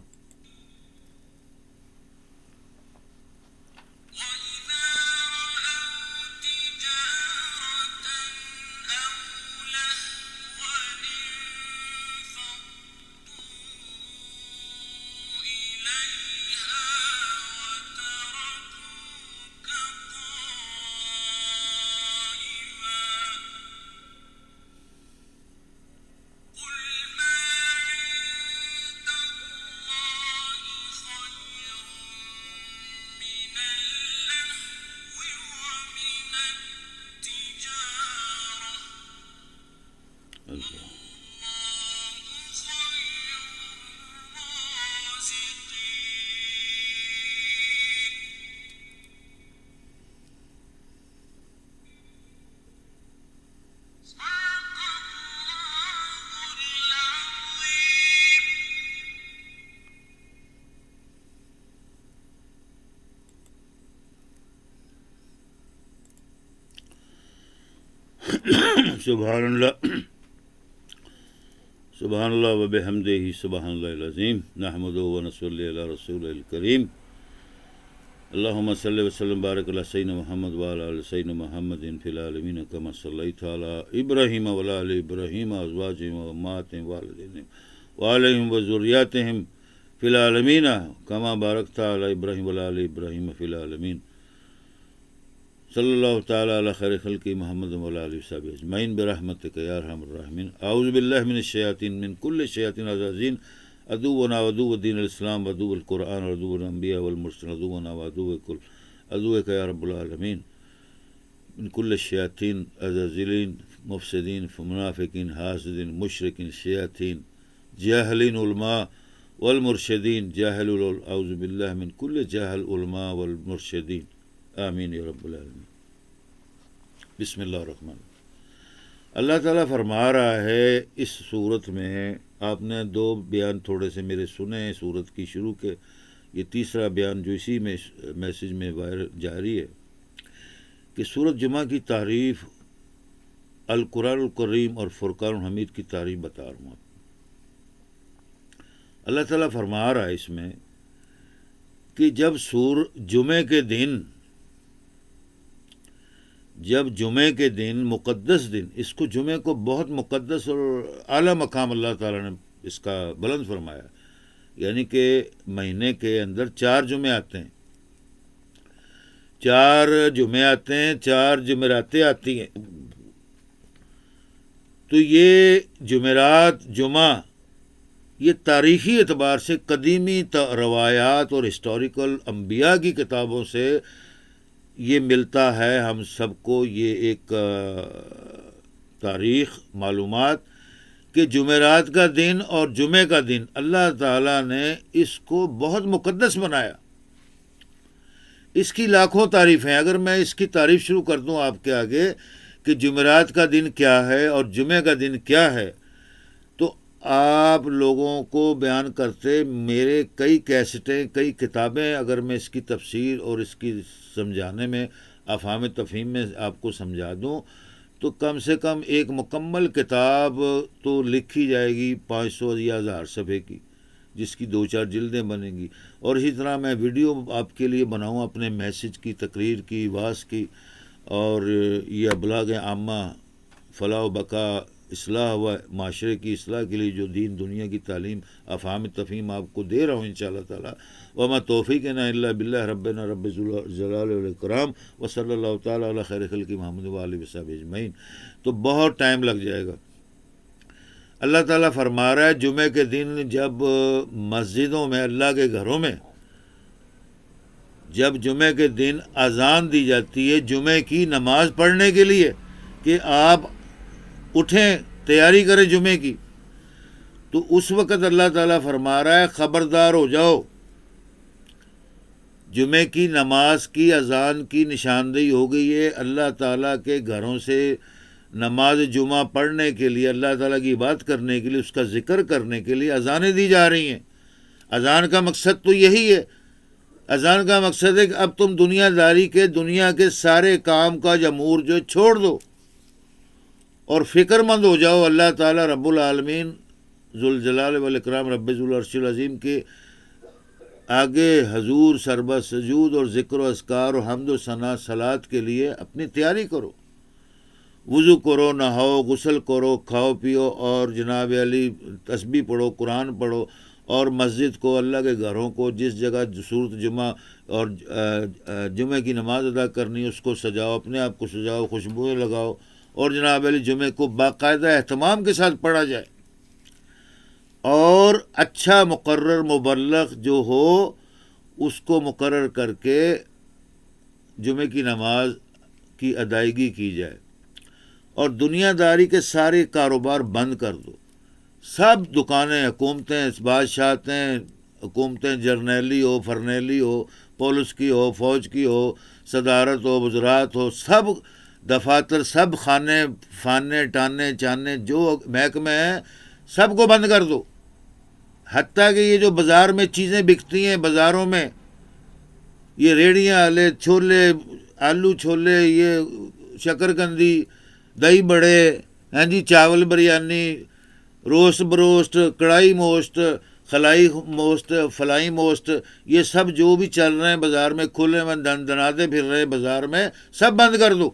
سبحان اللہ سبحان اللہ وبحمدہ سبحان اللہ العظیم نحمدہ ونصلی علی رسول الکریم اللہم صلی وسلم بارک علی سیدنا محمد وعلی آل سیدنا محمد فی العالمین کما صلیت علی ابراہیم وعلی آل ابراہیم ازواجہم وامہاتہم والدینہم وعلیہم وذریاتہم فی العالمین کما بارکت علی ابراہیم وعلی آل ابراہیم فی العالمین صلی اللہ تعالیٰ علی خیر خلقی محمد وعلی آلہ وصحبہ اجمعین برحمتک یا ارحم الراحمین. اعوذ باللہ من الشیاطین من کل شیاطین عزازین عدونا وعدو دین الاسلام وعدو القرآن وعدو الانبیاء والمرسلین عدونا عدوک یا رب العالمین من کل شیاطین عزازلین مفسدین منافقین حاسدین مشرکین شیاطین جاہلین علماء والمرشدین جاہل اعوذ باللہ من کل جاہل علماء والمرشدین آمین یا رب العالمین. بسم اللہ الرحمن الرحیم. اللہ تعالیٰ فرما رہا ہے اس صورت میں، آپ نے 2 بیان تھوڑے سے میرے سنے ہیں صورت کی شروع کے، یہ تیسرا بیان جو اسی میں میسج میں جاری ہے کہ سورۃ جمعہ کی تعریف القرآن الکریم اور فرقان الحمید کی تعریف بتا رہا ہوں. اللہ تعالیٰ فرما رہا ہے اس میں کہ جب جمعے کے دن مقدس دن، اس کو جمعے کو بہت مقدس اور اعلیٰ مقام اللہ تعالیٰ نے اس کا بلند فرمایا، یعنی کہ مہینے کے اندر 4 جمعے آتے ہیں، 4 جمعے آتے ہیں، 4 جمعراتیں آتی ہیں. تو یہ جمعرات جمعہ یہ تاریخی اعتبار سے قدیمی روایات اور ہسٹوریکل انبیاء کی کتابوں سے یہ ملتا ہے ہم سب کو، یہ ایک تاریخ معلومات کہ جمعرات کا دن اور جمعے کا دن اللہ تعالیٰ نے اس کو بہت مقدس بنایا. اس کی لاکھوں تعریفیں. اگر میں اس کی تعریف شروع کر دوں آپ کے آگے کہ جمعرات کا دن کیا ہے اور جمعے کا دن کیا ہے، تو آپ لوگوں کو بیان کرتے میرے کئی کیسٹیں، کئی کتابیں، اگر میں اس کی تفسیر اور اس کی سمجھانے میں افہام تفہیم میں آپ کو سمجھا دوں تو کم سے کم ایک مکمل کتاب تو لکھی جائے گی 500 یا 1000 صفحے کی، جس کی 2-4 جلدیں بنیں گی. اور اسی طرح میں ویڈیو آپ کے لیے بناؤں اپنے میسج کی، تقریر کی، واعظ کی، اور یہ ابلاغ عامہ، فلاح و بقا، اصلاح و معاشرے کی اصلاح کے لیے جو دین دنیا کی تعلیم افہام تفہیم آپ کو دے رہا ہوں انشاءاللہ تعالی. وما توفیقنا الا باللہ ربنا رب جلال والاکرام وصلی اللہ تعالی علی خیر خلق محمد وآلہ وصحبہ اجمعین. تو بہت ٹائم لگ جائے گا. اللہ تعالیٰ فرما رہا ہے جمعے کے دن جب مسجدوں میں، اللہ کے گھروں میں، جب جمعے کے دن اذان دی جاتی ہے جمعے کی نماز پڑھنے کے لیے، کہ آپ اٹھیں تیاری کریں جمعے کی، تو اس وقت اللہ تعالیٰ فرما رہا ہے خبردار ہو جاؤ، جمعے کی نماز کی اذان کی نشاندہی ہو گئی ہے، اللہ تعالیٰ کے گھروں سے نماز جمعہ پڑھنے کے لیے، اللہ تعالیٰ کی بات کرنے کے لیے، اس کا ذکر کرنے کے لیے اذانیں دی جا رہی ہیں۔ اذان کا مقصد تو یہی ہے، اذان کا مقصد ہے کہ اب تم دنیا داری کے، دنیا کے سارے کام کاج امور جو چھوڑ دو اور فکر مند ہو جاؤ اللہ تعالیٰ رب العالمین ذوالجلال والاکرام رب ذوالعرش العظیم کے آگے حضور سربہ سجود اور ذکر و اذکار و حمد و ثنا صلات کے لیے اپنی تیاری کرو، وضو کرو، نہاؤ، غسل کرو، کھاؤ پیو، اور جناب علی تسبیح پڑھو، قرآن پڑھو، اور مسجد کو، اللہ کے گھروں کو، جس جگہ صورت جمعہ اور جمعے کی نماز ادا کرنی ہے اس کو سجاؤ، اپنے آپ کو سجاؤ، خوشبوئیں لگاؤ، اور جناب علی جمعے کو باقاعدہ اہتمام کے ساتھ پڑھا جائے، اور اچھا مقرر مبلغ جو ہو اس کو مقرر کر کے جمعے کی نماز کی ادائیگی کی جائے، اور دنیا داری کے سارے کاروبار بند کر دو، سب دکانیں، حکومتیں، بادشاہتیں، حکومتیں جرنیلی ہو، فرنیلی ہو، پولیس کی ہو، فوج کی ہو، صدارت ہو، وزارت ہو، سب دفاتر، سب خانے فانے ٹانے چانے جو محکمے ہیں سب کو بند کر دو، حتیٰ کہ یہ جو بازار میں چیزیں بکتی ہیں، بازاروں میں یہ ریڑیاں والے چھولے، آلو چھولے، یہ شکرکندی، دہی بڑے، ہاں جی، چاول بریانی، روسٹ بروسٹ، کڑھائی موسٹ، خلائی موسٹ، فلائی موسٹ، یہ سب جو بھی چل رہے ہیں بازار میں، کھلے میں دناتے پھر رہے ہیں بازار میں، سب بند کر دو،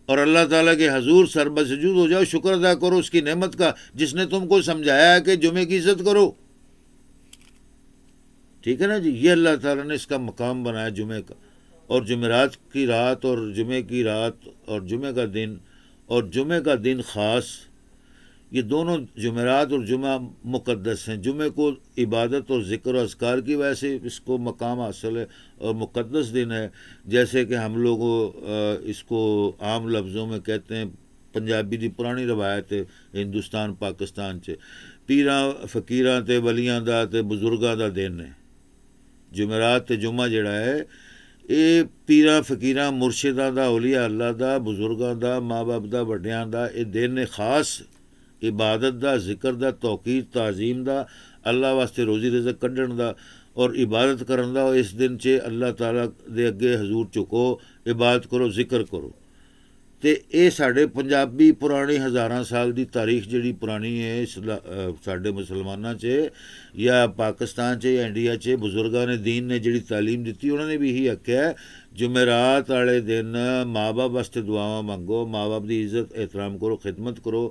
اور اللہ تعالیٰ کے حضور سربہ سجود ہو جاؤ، شکر ادا کرو اس کی نعمت کا جس نے تم کو سمجھایا ہے کہ جمعے کی عزت کرو۔ ٹھیک ہے نا جی، یہ اللہ تعالیٰ نے اس کا مقام بنایا جمعے کا، اور جمعرات کی رات اور جمعے کی رات اور جمعے کا دن اور جمعے کا دن خاص، یہ دونوں جمعرات اور جمعہ مقدس ہیں، جمعے کو عبادت اور ذکر و اذکار کی وجہ سے اس کو مقام حاصل ہے اور مقدس دن ہے، جیسے کہ ہم لوگ اس کو عام لفظوں میں کہتے ہیں، پنجابی دی پرانی روایت ہے ہندوستان پاکستان چ پیراں فقیراں تے ولیاں دا تے بزرگاں دا دن ہے۔ جمعرات تے جمعہ جڑا ہے یہ پیراں فقیراں مرشداں دا، اولیاء اللہ دا، بزرگاں دا، ماں باپ دا، وڈیاں دا یہ دن ہے خاص، عبادت دا، ذکر دا، توقیر تعظیم دا، اللہ واسطے روزی رزق کڈن دا اور عبادت کرن دا، اور اس دن چ اللہ تعالیٰ دے اگے حضور چکو، عبادت کرو، ذکر کرو۔ تے اے ساڈے پنجابی پرانی ہزاراں سال دی تاریخ جڑی پرانی ہے ساڈے مسلماناں چ یا پاکستان چ یا انڈیا چ بزرگاں نے دین نے جڑی تعلیم دتی انہوں نے بھی یہی آکھیا ہے جمعرات والے دن ماں باپ واسطے دعاواں منگو، ماں باپ دی عزت احترام کرو، خدمت کرو،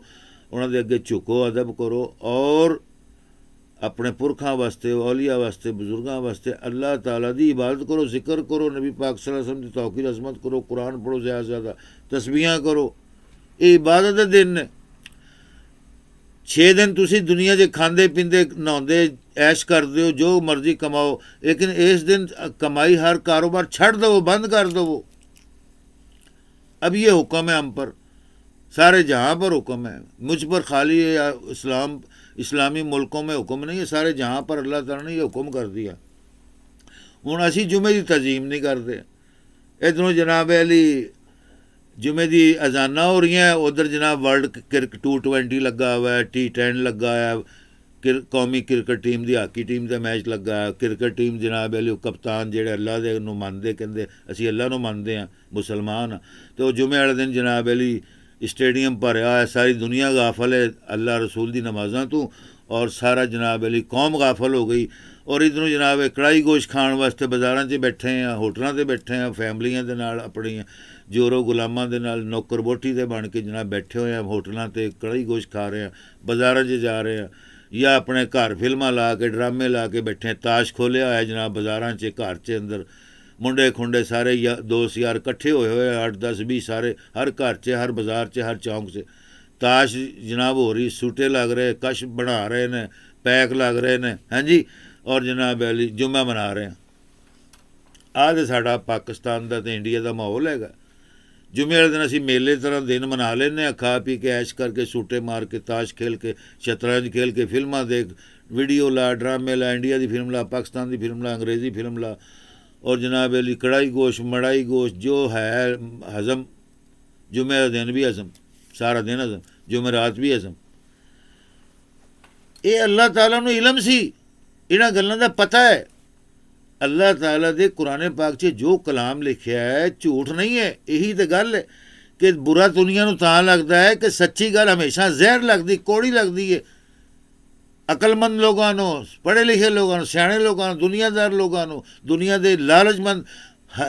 انہوں دے اگے جھکو، ادب کرو، اور اپنے پرکھاں واسطے، اولیاء واسطے، بزرگاں واسطے اللہ تعالیٰ دی عبادت کرو، ذکر کرو، نبی پاک صلی اللہ علیہ وسلم دی توقیر عظمت کرو، قرآن پڑھو زیادہ سے زیادہ، تسبیحاں کرو، یہ عبادت دے دن نے۔ 6 دن تسی دنیا دے کھاندے پیندے نہاندے عیش کردے ہو، جو مرضی کماؤ، لیکن اس دن کمائی ہر کاروبار چھڑ دو، بند کر دو۔ اب یہ حکم ہے ہم پر، سارے جہاں پر حکم ہے، مجھ پر خالی اسلامی ملکوں میں حکم نہیں ہے، سارے جہاں پر اللہ تعالیٰ نے یہ حکم کر دیا۔ ہوں اسی جمعے کی تعظیم نہیں کرتے، ادھروں جناب علی جمعے دی اذاناں ہو رہی ہیں، ادھر جناب ورلڈ کرکٹ 220 لگا ہوا ہے، T10 لگا ہے، قومی کرکٹ ٹیم دی ہاکی ٹیم دا میچ لگا ہے، کرکٹ ٹیم جناب علی کپتان جہے اللہ دے نوں مانتے، کہندے اسی اللہ نوں مانتے ہیں، مسلمان، تو جمعے والے دن جناب علی اسٹیڈیم بھریا ہے، ساری دنیا غافل ہے اللہ رسول دی نمازاں تو، اور سارا جناب علی قوم غافل ہو گئی، اور ادھروں جناب کڑاہی گوشت کھان واسطے بازاراں 'چ بیٹھے ہیں، ہوٹلاں تے بیٹھے ہیں، فیملیاں دے نال اپنی جورو غلاماں دے نال نوکر بوٹی تے بن کے جناب بیٹھے ہوئے ہیں، ہوٹلاں تے کڑاہی گوشت کھا رہے ہیں، بازاراں 'چ جا رہے ہیں، یا اپنے گھر فلماں لا کے ڈرامے لا کے بیٹھے ہیں، تاش کھولیا ہوا ہے جناب بازاراں 'چ، گھر 'چ اندر منڈے کھنڈے سارے دوست یار کٹھے ہوئے ہوئے 8 10 20 سارے، ہر گھر 'چ، ہر بازار 'چ، ہر چوک سے تاش جناب ہو رہی، سوٹے لگ رہے، کش بنا رہے نے، پیک لگ رہے نے، ہاں جی، اور جناب علی جمعہ منا رہے ہیں۔ آج ساڈا پاکستان دا تے انڈیا دا ماحول ہے گا۔ ਜੁਮੇ ਵਾਲੇ ਦਿਨ ਅਸੀਂ ਮੇਲੇ ਤਰ੍ਹਾਂ ਦਿਨ ਮਨਾ ਲੈਂਦੇ ਹਾਂ, ਖਾ ਪੀ ਕੇ ਐਸ਼ ਕਰਕੇ, ਸੂਟੇ ਮਾਰ ਕੇ, ਤਾਸ਼ ਖੇਲ ਕੇ, ਸ਼ਤਰੰਜ ਖੇਲ ਕੇ, ਫਿਲਮਾਂ ਦੇਖ, ਵੀਡੀਓ ਲਾ, ਡਰਾਮੇ ਲਾ, ਇੰਡੀਆ ਦੀ ਫਿਲਮ ਲਾ, ਪਾਕਿਸਤਾਨ ਦੀ ਫਿਲਮ ਲਾ, ਅੰਗਰੇਜ਼ੀ ਫਿਲਮ ਲਾ, ਔਰ ਜਨਾਬ ਅਲੀ ਕੜਾਈ ਗੋਸ਼ਤ, ਮੜਾਈ ਗੋਸ਼ਤ ਜੋ ਹੈ ਹਜ਼ਮ, ਜੁਮੇ ਦਾ ਦਿਨ ਵੀ ਹਜ਼ਮ, ਸਾਰਾ ਦਿਨ ਹਜ਼ਮ, ਜੁਮੇਰਾਤ ਵੀ ਹਜ਼ਮ। ਇਹ ਅੱਲਾਹ ਤਾਲਾ ਨੂੰ ਇਲਮ ਸੀ, ਇਹਨਾਂ ਗੱਲਾਂ ਦਾ ਪਤਾ ਹੈ। ਅੱਲਾਹ ਤਾਲਾ ਦੇ ਕੁਰਾਨ ਪਾਕ 'ਚ ਜੋ ਕਲਾਮ ਲਿਖਿਆ ਹੈ ਝੂਠ ਨਹੀਂ ਹੈ। ਇਹੀ ਤਾਂ ਗੱਲ ਹੈ ਕਿ ਬੁਰਾ ਦੁਨੀਆ ਨੂੰ ਤਾਂ ਲੱਗਦਾ ਹੈ ਕਿ ਸੱਚੀ ਗੱਲ ਹਮੇਸ਼ਾ ਜ਼ਹਿਰ ਲੱਗਦੀ, ਕੌੜੀ ਲੱਗਦੀ ਹੈ। ਅਕਲਮੰਦ ਲੋਕਾਂ ਨੂੰ, ਪੜ੍ਹੇ ਲਿਖੇ ਲੋਕਾਂ ਨੂੰ, ਸਿਆਣੇ ਲੋਕਾਂ ਨੂੰ, ਦੁਨੀਆਦਾਰ ਲੋਕਾਂ ਨੂੰ, ਦੁਨੀਆ ਦੇ ਲਾਲਚਮੰਦ,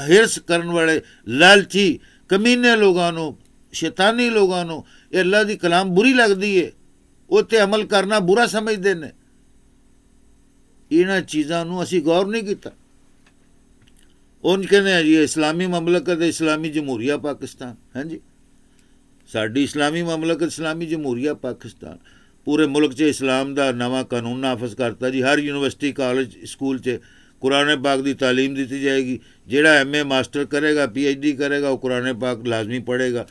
ਹਿਰਸ ਕਰਨ ਵਾਲੇ, ਲਾਲਚੀ, ਕਮੀਨੇ ਲੋਕਾਂ ਨੂੰ, ਸ਼ੈਤਾਨੀ ਲੋਕਾਂ ਨੂੰ ਇਹ ਅੱਲਾਹ ਦੀ ਕਲਾਮ ਬੁਰੀ ਲੱਗਦੀ ਹੈ। ਉਹ 'ਤੇ ਅਮਲ ਕਰਨਾ ਬੁਰਾ ਸਮਝਦੇ ਨੇ। ਇਹਨਾਂ ਚੀਜ਼ਾਂ ਨੂੰ ਅਸੀਂ ਗੌਰ ਨਹੀਂ ਕੀਤਾ। ਉਹ ਕਹਿੰਦੇ ਆ ਜੀ ਇਸਲਾਮੀ ਮਮਲਕਤ, ਇਸਲਾਮੀ ਜਮਹੂਰੀਆ ਪਾਕਿਸਤਾਨ। ਹਾਂਜੀ, ਸਾਡੀ ਇਸਲਾਮੀ ਮਮਲਕਤ ਇਸਲਾਮੀ ਜਮਹੂਰੀਆ ਪਾਕਿਸਤਾਨ। ਪੂਰੇ ਮੁਲਕ 'ਚ ਇਸਲਾਮ ਦਾ ਨਵਾਂ ਕਾਨੂੰਨ ਨਾਫਜ਼ ਕਰਤਾ ਜੀ। ਹਰ ਯੂਨੀਵਰਸਿਟੀ, ਕਾਲਜ, ਸਕੂਲ 'ਚ ਕੁਰਾਨ ਪਾਕ ਦੀ ਤਾਲੀਮ ਦਿੱਤੀ ਜਾਏਗੀ। ਜਿਹੜਾ MA ਮਾਸਟਰ ਕਰੇਗਾ, PhD ਕਰੇਗਾ, ਉਹ ਕੁਰਾਨ ਪਾਕ ਲਾਜ਼ਮੀ ਪੜ੍ਹੇਗਾ।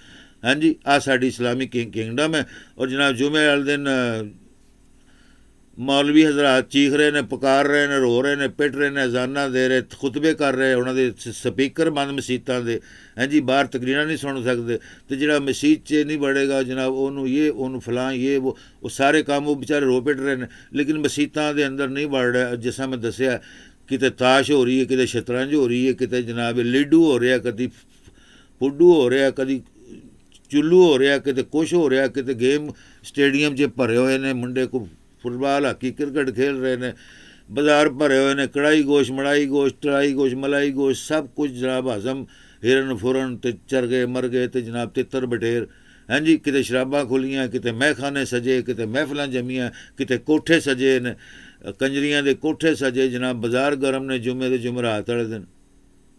ਹਾਂਜੀ, ਆਹ ਸਾਡੀ ਇਸਲਾਮੀ ਕਿੰਗਡਮ ਹੈ। ਔਰ ਜਨਾਬ ਜੁਮੇ ਵਾਲੇ ਦਿਨ ਮੌਲਵੀ ਹਜ਼ਰਾਤ ਚੀਖ ਰਹੇ ਨੇ, ਪੁਕਾਰ ਰਹੇ ਨੇ, ਰੋ ਰਹੇ ਨੇ, ਪਿੱਟ ਰਹੇ ਨੇ, ਅਜ਼ਾਨਾਂ ਦੇ ਰਹੇ, ਖੁਤਬੇ ਕਰ ਰਹੇ, ਉਹਨਾਂ ਦੇ ਸਪੀਕਰ ਬੰਦ ਮਸੀਤਾਂ ਦੇ। ਹਾਂਜੀ, ਬਾਹਰ ਤਕਰੀਰਾਂ ਨਹੀਂ ਸੁਣ ਸਕਦੇ। ਅਤੇ ਜਿਹੜਾ ਮਸੀਤ 'ਚ ਨਹੀਂ ਵੜੇਗਾ ਜਨਾਬ ਉਹਨੂੰ ਉਹਨੂੰ ਫਲਾਂ ਉਹ ਸਾਰੇ ਕੰਮ ਉਹ ਵਿਚਾਰੇ ਰੋ ਪਿੱਟ ਰਹੇ ਨੇ। ਲੇਕਿਨ ਮਸੀਤਾਂ ਦੇ ਅੰਦਰ ਨਹੀਂ ਵੜ ਰਿਹਾ। ਜਿਸ ਤਰ੍ਹਾਂ ਮੈਂ ਦੱਸਿਆ, ਕਿਤੇ ਤਾਸ਼ ਹੋ ਰਹੀ ਹੈ, ਕਿਤੇ ਸ਼ਤਰੰਜ ਹੋ ਰਹੀ ਹੈ, ਕਿਤੇ ਜਨਾਬ ਲੀਡੂ ਹੋ ਰਿਹਾ, ਕਦੀ ਫੁੱਡੂ ਹੋ ਰਿਹਾ, ਕਦੀ ਚੁੱਲੂ ਹੋ ਰਿਹਾ, ਕਿਤੇ ਕੁਛ ਹੋ ਰਿਹਾ, ਕਿਤੇ ਗੇਮ ਸਟੇਡੀਅਮ 'ਚ ਭਰੇ ਹੋਏ ਨੇ ਮੁੰਡੇ ਕੋ, ਫੁੱਟਬਾਲ, ਹਾਕੀ, ਕ੍ਰਿਕਟ ਖੇਲ ਰਹੇ ਨੇ, ਬਾਜ਼ਾਰ ਭਰੇ ਹੋਏ ਨੇ, ਕੜਾਈ ਗੋਸ਼ਤ, ਮੜਾਈ ਗੋਸ਼ਤ, ਟਰਾਈ ਗੋਸ਼ਤ, ਮਲਾਈ ਗੋਸ਼ਤ, ਸਭ ਕੁਝ ਜਨਾਬ ਹਜ਼ਮ, ਹਿਰਨ ਫੁਰਨ ਅਤੇ ਚਰਗੇ ਮਰਗੇ ਅਤੇ ਜਨਾਬ ਤਿੱਤਰ ਬਟੇਰ। ਹਾਂਜੀ, ਕਿਤੇ ਸ਼ਰਾਬਾਂ ਖੁੱਲੀਆਂ, ਕਿਤੇ ਮਹਿਖਾਨੇ ਸਜੇ, ਕਿਤੇ ਮਹਿਫਲਾਂ ਜਮੀਆਂ, ਕਿਤੇ ਕੋਠੇ ਸਜੇ ਨੇ, ਕੰਜਰੀਆਂ ਦੇ ਕੋਠੇ ਸਜੇ। ਜਨਾਬ ਬਾਜ਼ਾਰ ਗਰਮ ਨੇ ਜੁਮੇ ਦੇ ਜੁਮਰਾਤ ਵਾਲੇ ਦਿਨ।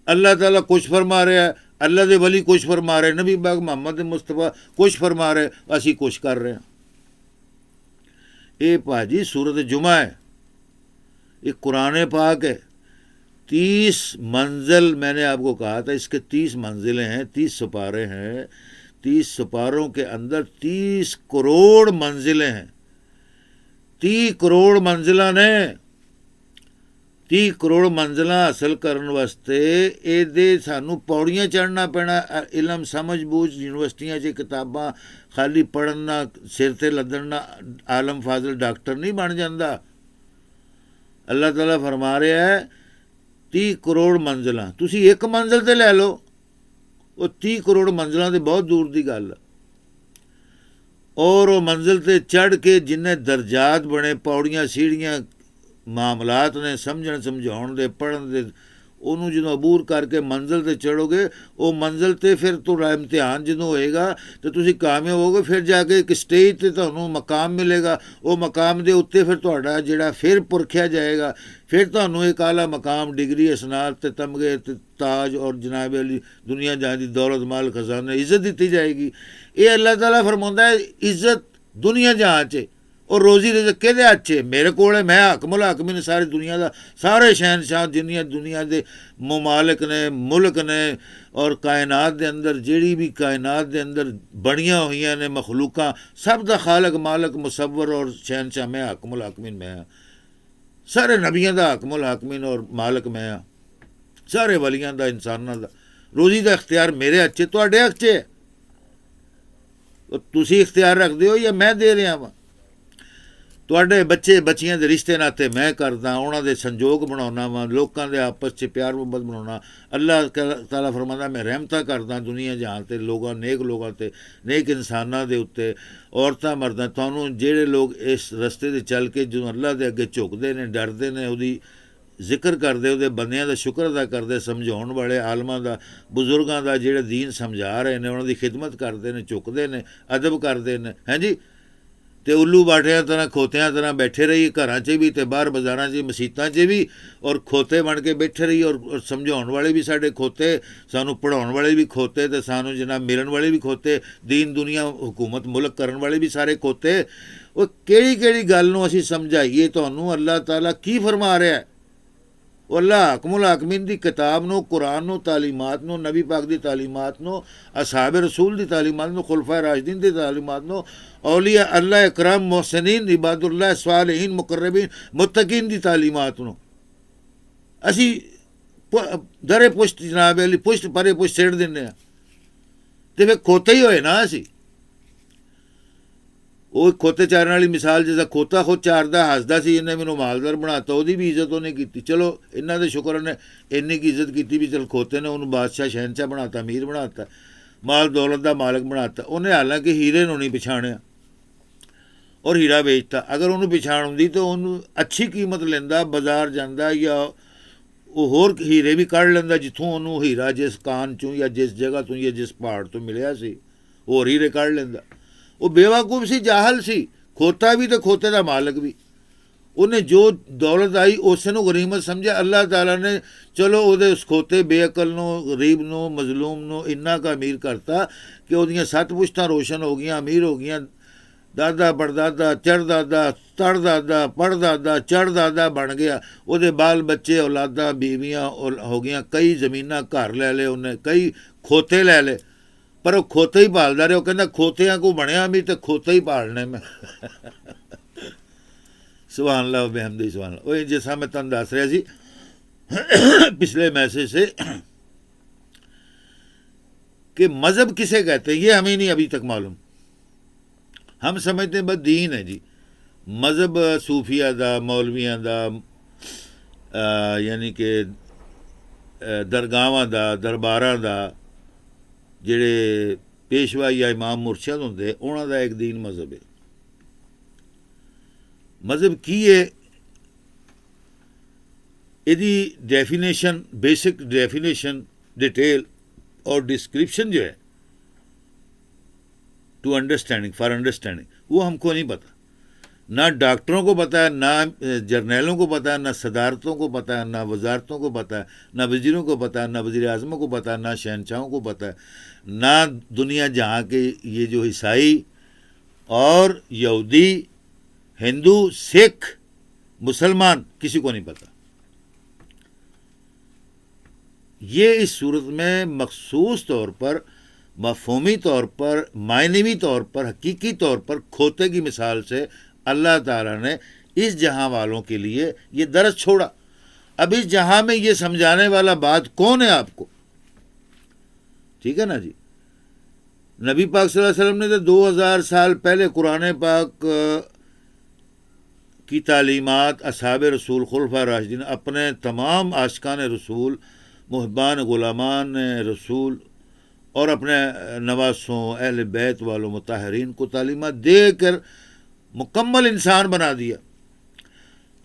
ਅੱਲਾਹ ਤਾਲਾ ਕੁਛ ਫਰਮਾ ਰਿਹਾ, ਅੱਲਾਹ ਦੇ ਵਲੀ ਕੁਛ ਫਰਮਾ ਰਹੇ, ਨਬੀ ਪਾਕ ਮੁਹੰਮਦ ਮੁਸਤਫਾ ਕੁਛ ਫਰਮਾ ਰਹੇ, ਅਸੀਂ ਕੁਛ ਕਰ ਰਹੇ ਹਾਂ। یہ پاجی سورت جمعہ ہے، یہ قرآن پاک ہے۔ 30 منزل میں نے آپ کو کہا تھا، اس کے 30 منزلیں ہیں، 30 سپارے ہیں۔ 30 سپاروں کے اندر 30 کروڑ منزلیں ہیں۔ 30 کروڑ منزلہ نے 30 کروڑ منزلہ حاصل کرنے واسطے یہ سانوں پوڑیاں چڑھنا پینا۔ علم سمجھ بوجھ یونیورسٹیاں 'ਚ ਕਿਤਾਬਾਂ ਖਾਲੀ ਪੜ੍ਹਨਾ, ਸਿਰ 'ਤੇ ਲੱਦਣਾ ਆਲਮ ਫਾਜ਼ਲ ਡਾਕਟਰ ਨਹੀਂ ਬਣ ਜਾਂਦਾ। ਅੱਲਾਹ ਤਾਲਾ ਫਰਮਾ ਰਿਹਾ ਹੈ 30 ਕਰੋੜ ਮੰਜ਼ਿਲਾਂ, ਤੁਸੀਂ ਇੱਕ ਮੰਜ਼ਿਲ 'ਤੇ ਲੈ ਲਓ, ਉਹ 30 ਕਰੋੜ ਮੰਜ਼ਿਲਾਂ ਤੇ ਬਹੁਤ ਦੂਰ ਦੀ ਗੱਲ ਹੈ। ਔਰ ਉਹ ਮੰਜ਼ਿਲ 'ਤੇ ਚੜ੍ਹ ਕੇ ਜਿੰਨੇ ਦਰਜਾਤ ਬਣੇ, ਪੌੜੀਆਂ ਸੀੜੀਆਂ ਮਾਮਲਾਤ ਨੇ ਸਮਝਣ ਸਮਝਾਉਣ ਦੇ, ਪੜ੍ਹਨ ਦੇ, ਉਹਨੂੰ ਜਦੋਂ ਅਬੂਰ ਕਰਕੇ ਮੰਜ਼ਿਲ 'ਤੇ ਚੜ੍ਹੋਗੇ, ਉਹ ਮੰਜ਼ਿਲ 'ਤੇ ਫਿਰ ਤੁਹਾਡਾ ਇਮਤਿਹਾਨ ਜਦੋਂ ਹੋਏਗਾ ਤਾਂ ਤੁਸੀਂ ਕਾਮਯਾਬ ਹੋਗੇ। ਫਿਰ ਜਾ ਕੇ ਇੱਕ ਸਟੇਜ 'ਤੇ ਤੁਹਾਨੂੰ ਮਕਾਮ ਮਿਲੇਗਾ। ਉਹ ਮਕਾਮ ਦੇ ਉੱਤੇ ਫਿਰ ਤੁਹਾਡਾ ਜਿਹੜਾ ਫਿਰ ਪੁਰਖਿਆ ਜਾਏਗਾ। ਫਿਰ ਤੁਹਾਨੂੰ ਇੱਕ ਆਲਾ ਮਕਾਮ, ਡਿਗਰੀ, ਇਸਨਾਦ ਅਤੇ ਤਮਗੇ ਅਤੇ ਤਾਜ ਔਰ ਜਨਾਬ ਅਲੀ ਦੁਨੀਆ ਜਹਾਂ ਦੀ ਦੌਲਤ, ਮਾਲ, ਖਜ਼ਾਨੇ, ਇੱਜ਼ਤ ਦਿੱਤੀ ਜਾਏਗੀ। ਇਹ ਅੱਲਾਹ ਤਾਲਾ ਫਰਮਾਉਂਦਾ ਹੈ ਇੱਜ਼ਤ ਦੁਨੀਆ ਜਹਾਂ 'ਚ, ਔਰ ਰੋਜ਼ੀ ਰਿਜ਼ਕ ਕਿਹਦੇ ਹੱਥ 'ਚ? ਮੇਰੇ ਕੋਲ ਹੈ। ਮੈਂ ਹਾਕਮੁਲ ਹਾਕਮੀਨ ਸਾਰੀ ਦੁਨੀਆ ਦਾ, ਸਾਰੇ ਸ਼ਹਿਨਸ਼ਾਹ ਜਿੰਨੀਆਂ ਦੁਨੀਆ ਦੇ ਮਮਾਲਿਕ ਨੇ, ਮੁਲਕ ਨੇ, ਔਰ ਕਾਇਨਾਤ ਦੇ ਅੰਦਰ ਜਿਹੜੀ ਵੀ ਕਾਇਨਾਤ ਦੇ ਅੰਦਰ ਬਣੀਆਂ ਹੋਈਆਂ ਨੇ ਮਖਲੂਕਾਂ, ਸਭ ਦਾ ਖਾਲਕ, ਮਾਲਕ, ਮੁਸੱਵਰ ਔਰ ਸ਼ਹਿਨਸ਼ਾਹ ਮੈਂ, ਹਾਕਮੁਲ ਹਾਕਮੀਨ ਮੈਂ ਹਾਂ। ਸਾਰੇ ਨਬੀਆਂ ਦਾ ਹਾਕਮੁਲ ਹਾਕਮੀਨ ਔਰ ਮਾਲਕ ਮੈਂ ਹਾਂ। ਸਾਰੇ ਵਲੀਆਂ ਦਾ, ਇਨਸਾਨਾਂ ਦਾ ਰੋਜ਼ੀ ਦਾ ਇਖਤਿਆਰ ਮੇਰੇ ਹੱਥ 'ਚ, ਤੁਹਾਡੇ ਹੱਥ 'ਚ। ਤੁਸੀਂ ਇਖਤਿਆਰ ਰੱਖਦੇ ਹੋ ਜਾਂ ਮੈਂ ਦੇ ਰਿਹਾ ਵਾਂ? ਤੁਹਾਡੇ ਬੱਚੇ ਬੱਚੀਆਂ ਦੇ ਰਿਸ਼ਤੇ ਨਾਤੇ ਮੈਂ ਕਰਦਾ, ਉਹਨਾਂ ਦੇ ਸੰਜੋਗ ਬਣਾਉਣਾ ਵਾ, ਲੋਕਾਂ ਦੇ ਆਪਸ 'ਚ ਪਿਆਰ ਮੁਹੱਬਤ ਬਣਾਉਣਾ। ਅੱਲਾਹ ਤਾਲਾ ਫਰਮਾਉਂਦਾ ਮੈਂ ਰਹਿਮਤਾਂ ਕਰਦਾ ਦੁਨੀਆ ਜਹਾਨ 'ਤੇ, ਲੋਕਾਂ, ਨੇਕ ਲੋਕਾਂ 'ਤੇ, ਨੇਕ ਇਨਸਾਨਾਂ ਦੇ ਉੱਤੇ, ਔਰਤਾਂ ਮਰਦਾਂ। ਤੁਹਾਨੂੰ ਜਿਹੜੇ ਲੋਕ ਇਸ ਰਸਤੇ 'ਤੇ ਚੱਲ ਕੇ ਜਦੋਂ ਅੱਲਾਹ ਦੇ ਅੱਗੇ ਝੁਕਦੇ ਨੇ, ਡਰਦੇ ਨੇ, ਉਹਦੀ ਜ਼ਿਕਰ ਕਰਦੇ, ਉਹਦੇ ਬੰਦਿਆਂ ਦਾ ਸ਼ੁਕਰ ਅਦਾ ਕਰਦੇ, ਸਮਝਾਉਣ ਵਾਲੇ ਆਲਮਾਂ ਦਾ, ਬਜ਼ੁਰਗਾਂ ਦਾ ਜਿਹੜੇ ਦੀਨ ਸਮਝਾ ਰਹੇ ਨੇ, ਉਹਨਾਂ ਦੀ ਖਿਦਮਤ ਕਰਦੇ ਨੇ, ਝੁਕਦੇ ਨੇ, ਅਦਬ ਕਰਦੇ ਨੇ। ਹਾਂਜੀ, ਅਤੇ ਉੱਲੂ ਬਾਟਿਆਂ ਤਰ੍ਹਾਂ, ਖੋਤਿਆਂ ਤਰ੍ਹਾਂ ਬੈਠੇ ਰਹੀਏ ਘਰਾਂ 'ਚ ਵੀ ਅਤੇ ਬਾਹਰ ਬਾਜ਼ਾਰਾਂ 'ਚ, ਮਸੀਤਾਂ 'ਚ ਵੀ, ਔਰ ਖੋਤੇ ਬਣ ਕੇ ਬੈਠੇ ਰਹੀਏ। ਔਰ ਸਮਝਾਉਣ ਵਾਲੇ ਵੀ ਸਾਡੇ ਖੋਤੇ, ਸਾਨੂੰ ਪੜ੍ਹਾਉਣ ਵਾਲੇ ਵੀ ਖੋਤੇ, ਅਤੇ ਸਾਨੂੰ ਜਨਾਬ ਮਿਲਣ ਵਾਲੇ ਵੀ ਖੋਤੇ, ਦੀਨ ਦੁਨੀਆ ਹਕੂਮਤ ਮੁਲਕ ਕਰਨ ਵਾਲੇ ਵੀ ਸਾਰੇ ਖੋਤੇ। ਉਹ ਕਿਹੜੀ ਕਿਹੜੀ ਗੱਲ ਨੂੰ ਅਸੀਂ ਸਮਝਾਈਏ ਤੁਹਾਨੂੰ? ਅੱਲਾਹ ਤਾਲਾ ਕੀ ਫਰਮਾ ਰਿਹਾ? وہ اللہ حکم الحاکمین دی کتاب نو، قرآن نو، تعلیمات نو، نبی پاک دی تعلیمات نو، اصحاب رسول دی تعلیمات نو، خلفائے راشدین دی تعلیمات نو، اولیاء اللہ اکرام محسنین عباد اللہ صالحین مقربین متقین دی تعلیمات نو اسی درے پشت جناب علی پشت پرے پشت سیڑ دینے ہیں، تو پھر کھوتے ہی ہوئے نا اسی. وہ کھوتے چارنے والی مثال جیسا کھوتا خود چاردا ہسدا سی انہیں مینوں مالدار بناتا، وہ بھی عزت انہیں کی. چلو انہوں نے شکر نے اینی کی عزت کی بھی، چل کھوتے نے انہوں بادشاہ شہنشاہ بناتا، امیر بناتا، مال دولت دا مالک بناتا. انہیں حالانکہ ہیرے نو نہیں پچھاڑیا اور ہیرا بیچتا. اگر انہوں پچھاڑ ہوندی تو انہوں اچھی قیمت لینا، بازار جانا، یا وہ ہور ہیرے بھی کڑھ لینا جتوں انہوں ہیرا جس کان چوں یا جس جگہ تو یا جس پہاڑ تو ملیا سی، اور ہیرے کڑھ لینا. وہ بے وقوف سی، جاہل سی، کھوتا بھی تو کھوتے دا مالک بھی. انہیں جو دولت آئی اسے نو غنیمت سمجھا. اللہ تعالیٰ نے چلو وہ اس کھوتے بے عقل نو، غریب نو، مظلوم نو اتنا کا امیر کرتا کہ وہ 7 پشتاں روشن ہو گئیاں، امیر ہو گئیاں. دادا پڑدادا چڑھ دادا تڑ دادا پڑھ دادا چڑھ دادا بن گیا. وہ بال بچے اولاداں بیویاں ہو گئیاں، کئی زمیناں گھر لے لے انہیں، کئی کھوتے لے لے. پر وہ کھوتے ہی پالتا رہے. وہ کہنا کھوتیاں کو بنیا بھی تو کھوتے ہی پالنے میں. سبحان اللہ بحمدہ سبحان اللہ. وہ جیسا میں تن دس رہا سی پچھلے میسج سے کہ مذہب کسے کہتے ہیں یہ ہمیں نہیں ابھی تک معلوم. ہم سمجھتے ہیں بس دین ہے جی. مذہب صوفیہ دا، مولویاں دا، یعنی کہ درگاہاں دا، درباراں دا، جڑے پیشوا یا امام مرشد ہوندے انہاں دا ایک دین مذہب ہے. مذہب کی ہے؟ یہ ڈیفینیشن، بیسک ڈیفینیشن، ڈیٹیل اور ڈسکرپشن جو ہے ٹو انڈرسٹینڈنگ، فار انڈرسٹینڈنگ، وہ ہم کو نہیں پتہ. نہ ڈاکٹروں کو پتہ ہے، نہ جرنیلوں کو پتہ ہے، نہ صدارتوں کو پتہ ہے، نہ وزارتوں کو پتہ ہے، نہ وزیروں کو پتہ ہے، نہ وزیر اعظموں کو پتہ ہے، نہ شہنشاہوں کو پتہ ہے، نہ دنیا جہاں کے یہ جو عیسائی اور یہودی، ہندو، سکھ، مسلمان، کسی کو نہیں پتہ. یہ اس صورت میں مخصوص طور پر، مفہومی طور پر، معنوی طور پر، حقیقی طور پر کھوتے کی مثال سے اللہ تعالیٰ نے اس جہاں والوں کے لیے یہ درس چھوڑا. اب اس جہاں میں یہ سمجھانے والا بات کون ہے آپ کو؟ ٹھیک ہے نا جی. نبی پاک صلی اللہ علیہ وسلم نے تو 2000 سال پہلے قرآن پاک کی تعلیمات اصحاب رسول، خلفائے راشدین، اپنے تمام عاشقان رسول، محبان غلامان رسول اور اپنے نواسوں، اہل بیت والوں، مطہرین کو تعلیمات دے کر مکمل انسان بنا دیا.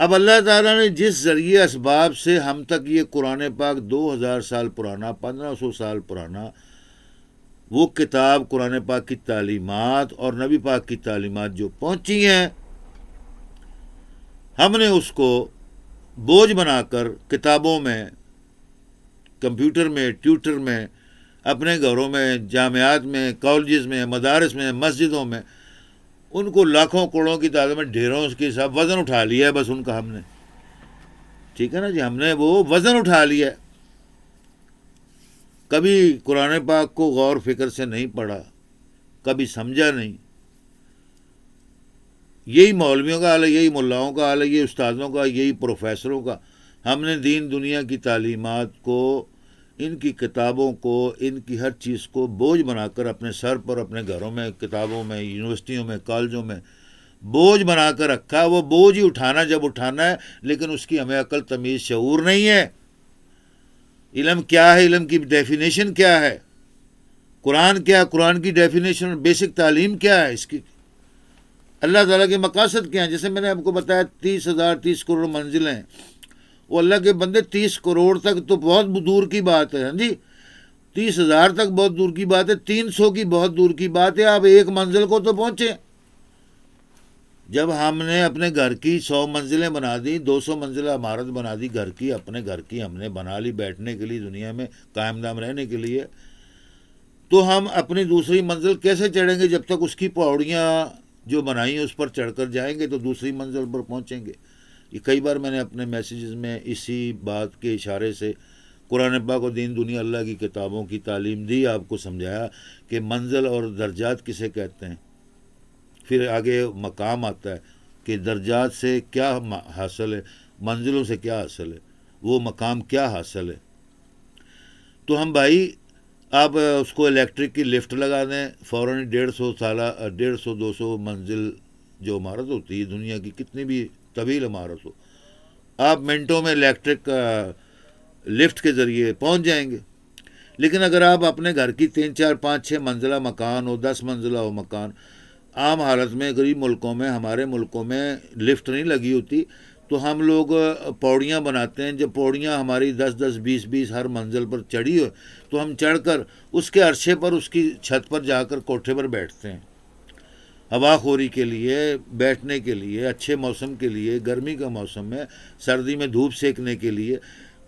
اب اللہ تعالیٰ نے جس ذریعے اسباب سے ہم تک یہ قرآن پاک 2000 سال پرانا، 1500 سال پرانا وہ کتاب قرآن پاک کی تعلیمات اور نبی پاک کی تعلیمات جو پہنچی ہیں، ہم نے اس کو بوجھ بنا کر کتابوں میں، کمپیوٹر میں، ٹیوٹر میں، اپنے گھروں میں، جامعات میں، کالجز میں، مدارس میں، مسجدوں میں، ان کو لاکھوں کروڑوں کی تعداد میں ڈھیروں کے ساتھ وزن اٹھا لیا ہے بس ان کا ہم نے. ٹھیک ہے نا جی. ہم نے وہ وزن اٹھا لیا ہے. کبھی قرآن پاک کو غور فکر سے نہیں پڑھا، کبھی سمجھا نہیں. یہی مولویوں کا حال ہے، یہی ملاؤں کا حال ہے، یہی استادوں کا، یہی پروفیسروں کا. ہم نے دین دنیا کی تعلیمات کو، ان کی کتابوں کو، ان کی ہر چیز کو بوجھ بنا کر اپنے سر پر، اپنے گھروں میں، کتابوں میں، یونیورسٹیوں میں، کالجوں میں بوجھ بنا کر رکھا. وہ بوجھ ہی اٹھانا جب اٹھانا ہے، لیکن اس کی ہمیں عقل، تمیز، شعور نہیں ہے. علم کیا ہے؟ علم کی ڈیفینیشن کیا ہے؟ قرآن کیا؟ قرآن کی ڈیفینیشن، بیسک تعلیم کیا ہے اس کی؟ اللہ تعالیٰ کے مقاصد کیا ہیں؟ جیسے میں نے آپ کو بتایا 30 کروڑ منزلیں. وہ اللہ کے بندے 30 کروڑ تک تو بہت دور کی بات ہے. ہاں جی. 30,000 تک بہت دور کی بات ہے، 300 کی بہت دور کی بات ہے. آپ ایک منزل کو تو پہنچے. جب ہم نے اپنے گھر کی 100 منزلیں بنا دی، 200 منزلہ عمارت بنا دی گھر کی، اپنے گھر کی ہم نے بنا لی بیٹھنے کے لیے، دنیا میں قائم دام رہنے کے لیے، تو ہم اپنی دوسری منزل کیسے چڑھیں گے؟ جب تک اس کی پہاڑیاں جو بنائی ہیں اس پر چڑھ کر جائیں گے تو دوسری منزل پر پہنچیں گے. یہ کئی بار میں نے اپنے میسیجز میں اسی بات کے اشارے سے قرآن پاک اور دین دنیا اللہ کی کتابوں کی تعلیم دی، آپ کو سمجھایا کہ منزل اور درجات کسے کہتے ہیں. پھر آگے مقام آتا ہے کہ درجات سے کیا حاصل ہے، منزلوں سے کیا حاصل ہے، وہ مقام کیا حاصل ہے. تو ہم بھائی آپ اس کو الیکٹرک کی لفٹ لگا دیں، فوراً 150 200 منزل جو عمارت ہوتی ہے دنیا کی کتنی بھی طویل عمارت ہو، آپ منٹوں میں الیکٹرک لفٹ کے ذریعے پہنچ جائیں گے. لیکن اگر آپ اپنے گھر کی 3 4 5 6 منزلہ مکان ہو، 10 منزلہ ہو مکان، عام حالت میں غریب ملکوں میں، ہمارے ملکوں میں لفٹ نہیں لگی ہوتی، تو ہم لوگ پوڑیاں بناتے ہیں. جب پوڑیاں ہماری 10 10 20 20 ہر منزل پر چڑھی ہو تو ہم چڑھ کر اس کے عرصے پر اس کی چھت پر جا کر کوٹھے پر بیٹھتے ہیں، ہوا خوری کے لیے، بیٹھنے کے لیے، اچھے موسم کے لیے، گرمی کا موسم میں، سردی میں دھوپ سیکنے کے لیے.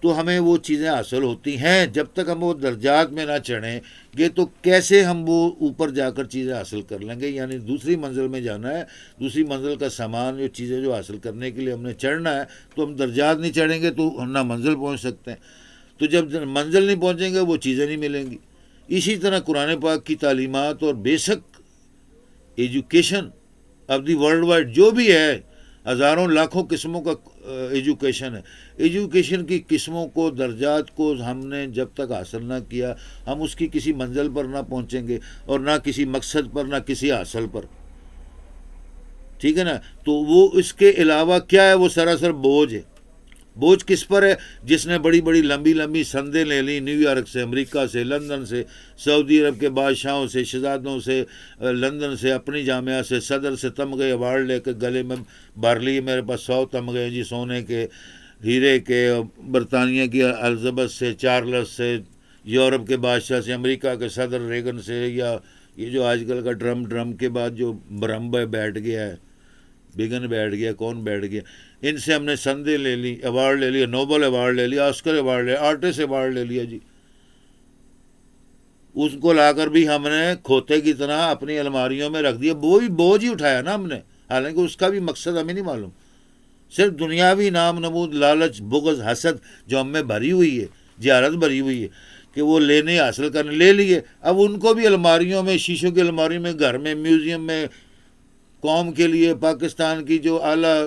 تو ہمیں وہ چیزیں حاصل ہوتی ہیں. جب تک ہم وہ درجات میں نہ چڑھیں گے تو کیسے ہم وہ اوپر جا کر چیزیں حاصل کر لیں گے؟ یعنی دوسری منزل میں جانا ہے، دوسری منزل کا سامان، جو چیزیں جو حاصل کرنے کے لیے ہم نے چڑھنا ہے، تو ہم درجات نہیں چڑھیں گے تو ہم نہ منزل پہنچ سکتے ہیں. تو جب منزل نہیں پہنچیں گے وہ چیزیں نہیں ملیں گی. اسی طرح قرآن پاک کی تعلیمات اور basic education of the world wide جو بھی ہے، ہزاروں لاکھوں قسموں کا ایجوکیشن ہے. ایجوکیشن کی قسموں کو، درجات کو ہم نے جب تک حاصل نہ کیا، ہم اس کی کسی منزل پر نہ پہنچیں گے، اور نہ کسی مقصد پر، نہ کسی حاصل پر. ٹھیک ہے نا؟ تو وہ اس کے علاوہ کیا ہے؟ وہ سراسر بوجھ ہے. بوجھ کس پر ہے؟ جس نے بڑی بڑی لمبی لمبی سندیں لے لیں، نیو یارک سے، امریکہ سے، لندن سے، سعودی عرب کے بادشاہوں سے، شہزادوں سے، لندن سے، اپنی جامعہ سے، صدر سے تمغے ایوارڈ لے کے گلے میں بھر لیے، میرے پاس 100 تمغے جی، سونے کے، ہیرے کے، برطانیہ کی الزبتھ سے، چارلس سے، یورپ کے بادشاہ سے، امریکہ کے صدر ریگن سے، یا یہ جو آج کل کا ڈرم کے بعد جو برمبے بیٹھ گیا ہے، بگن بیٹھ گیا، کون بیٹھ گیا، ان سے ہم نے سندے لے لی، ایوارڈ لے لیا، نوبل ایوارڈ لے لیا، آسکر ایوارڈ لے لیا، آرٹسٹ ایوارڈ لے لیا جی. اس کو لا کر بھی ہم نے کھوتے کی طرح اپنی الماریوں میں رکھ دیا. وہ بھی بوجھ ہی اٹھایا نا ہم نے، حالانکہ اس کا بھی مقصد ہمیں نہیں معلوم. صرف دنیاوی نام نمود، لالچ، بغض، حسد جو ہم میں بھری ہوئی ہے، جہالت بھری ہوئی ہے کہ وہ لینے حاصل کرنے لے لیے. اب ان کو بھی الماریوں میں، شیشوں کی الماریوں میں، گھر میں، میوزیم میں، قوم کے لیے پاکستان کی جو اعلیٰ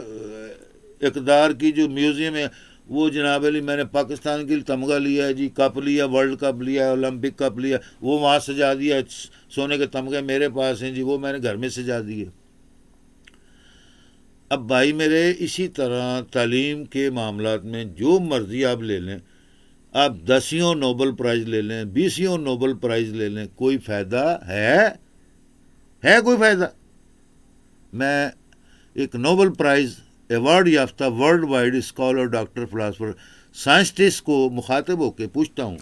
اقدار کی جو میوزیم ہے، وہ جناب علی میں نے پاکستان کے لیے تمغہ لیا ہے جی، کپ لیا، ورلڈ کپ لیا، اولمپک کپ لیا، وہ وہاں سجا دیا. سونے کے تمغے میرے پاس ہیں جی، وہ میں نے گھر میں سجا دیے. اب بھائی میرے، اسی طرح تعلیم کے معاملات میں جو مرضی آپ لے لیں، آپ 10 نوبل پرائز لے لیں، 20 نوبل پرائز لے لیں، کوئی فائدہ ہے کوئی فائدہ؟ میں ایک نوبل پرائز ایوارڈ یافتہ world wide scholar, doctor, philosopher, scientist کو مخاطب ہو کے پوچھتا ہوں،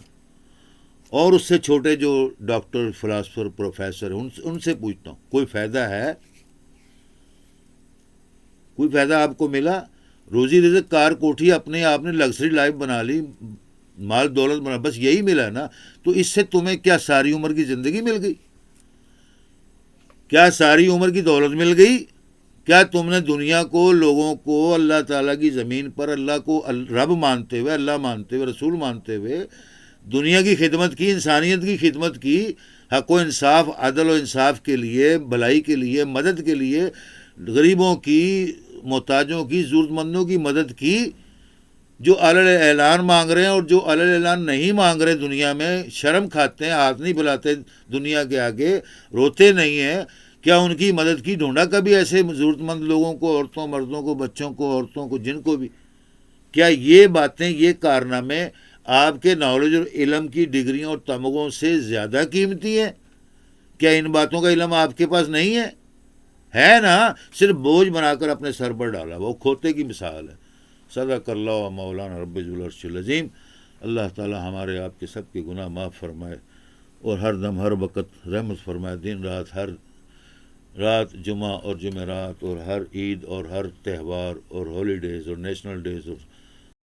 اور اس سے چھوٹے جو ڈاکٹر، فلاسفر، پروفیسر ہیں، ان سے پوچھتا ہوں، کوئی فائدہ ہے؟ کوئی فائدہ آپ کو ملا؟ روزی رزق، کار، کوٹھی، اپنے آپ نے لگژری لائف بنا لی، مال دولت بنا، بس یہی ملا نا؟ تو اس سے تمہیں کیا ساری عمر کی زندگی مل گئی؟ کیا ساری عمر کی دولت مل گئی؟ کیا تم نے دنیا کو، لوگوں کو، اللہ تعالیٰ کی زمین پر اللہ کو رب مانتے ہوئے، اللہ مانتے ہوئے، رسول مانتے ہوئے دنیا کی خدمت کی، انسانیت کی خدمت کی، حق و انصاف، عدل و انصاف کے لیے، بھلائی کے لیے، مدد کے لیے، غریبوں کی، محتاجوں کی، ضرورت مندوں کی مدد کی؟ جو علل اعلان مانگ رہے ہیں اور جو علل اعلان نہیں مانگ رہے، دنیا میں شرم کھاتے ہیں، ہاتھ نہیں بلاتے دنیا کے آگے، روتے نہیں ہیں، کیا ان کی مدد کی؟ ڈھونڈا کبھی ایسے ضرورت مند لوگوں کو، عورتوں، مردوں کو، بچوں کو، عورتوں کو، جن کو بھی؟ کیا یہ باتیں، یہ کارنامے آپ کے نالج اور علم کی ڈگریوں اور تمغوں سے زیادہ قیمتی ہیں؟ کیا ان باتوں کا علم آپ کے پاس نہیں ہے نا؟ صرف بوجھ بنا کر اپنے سر پر ڈالا، وہ کھوتے کی مثال ہے. صدق اللہ مولانا رب العرش العظیم. اللہ تعالی ہمارے آپ کے سب کے گناہ معاف فرمائے، اور ہر دم، ہر وقت رحمت فرمائے. دن رات، ہر رات، جمعہ اور جمعرات، اور ہر عید اور ہر تہوار اور ہالیڈیز اور نیشنل ڈیز اور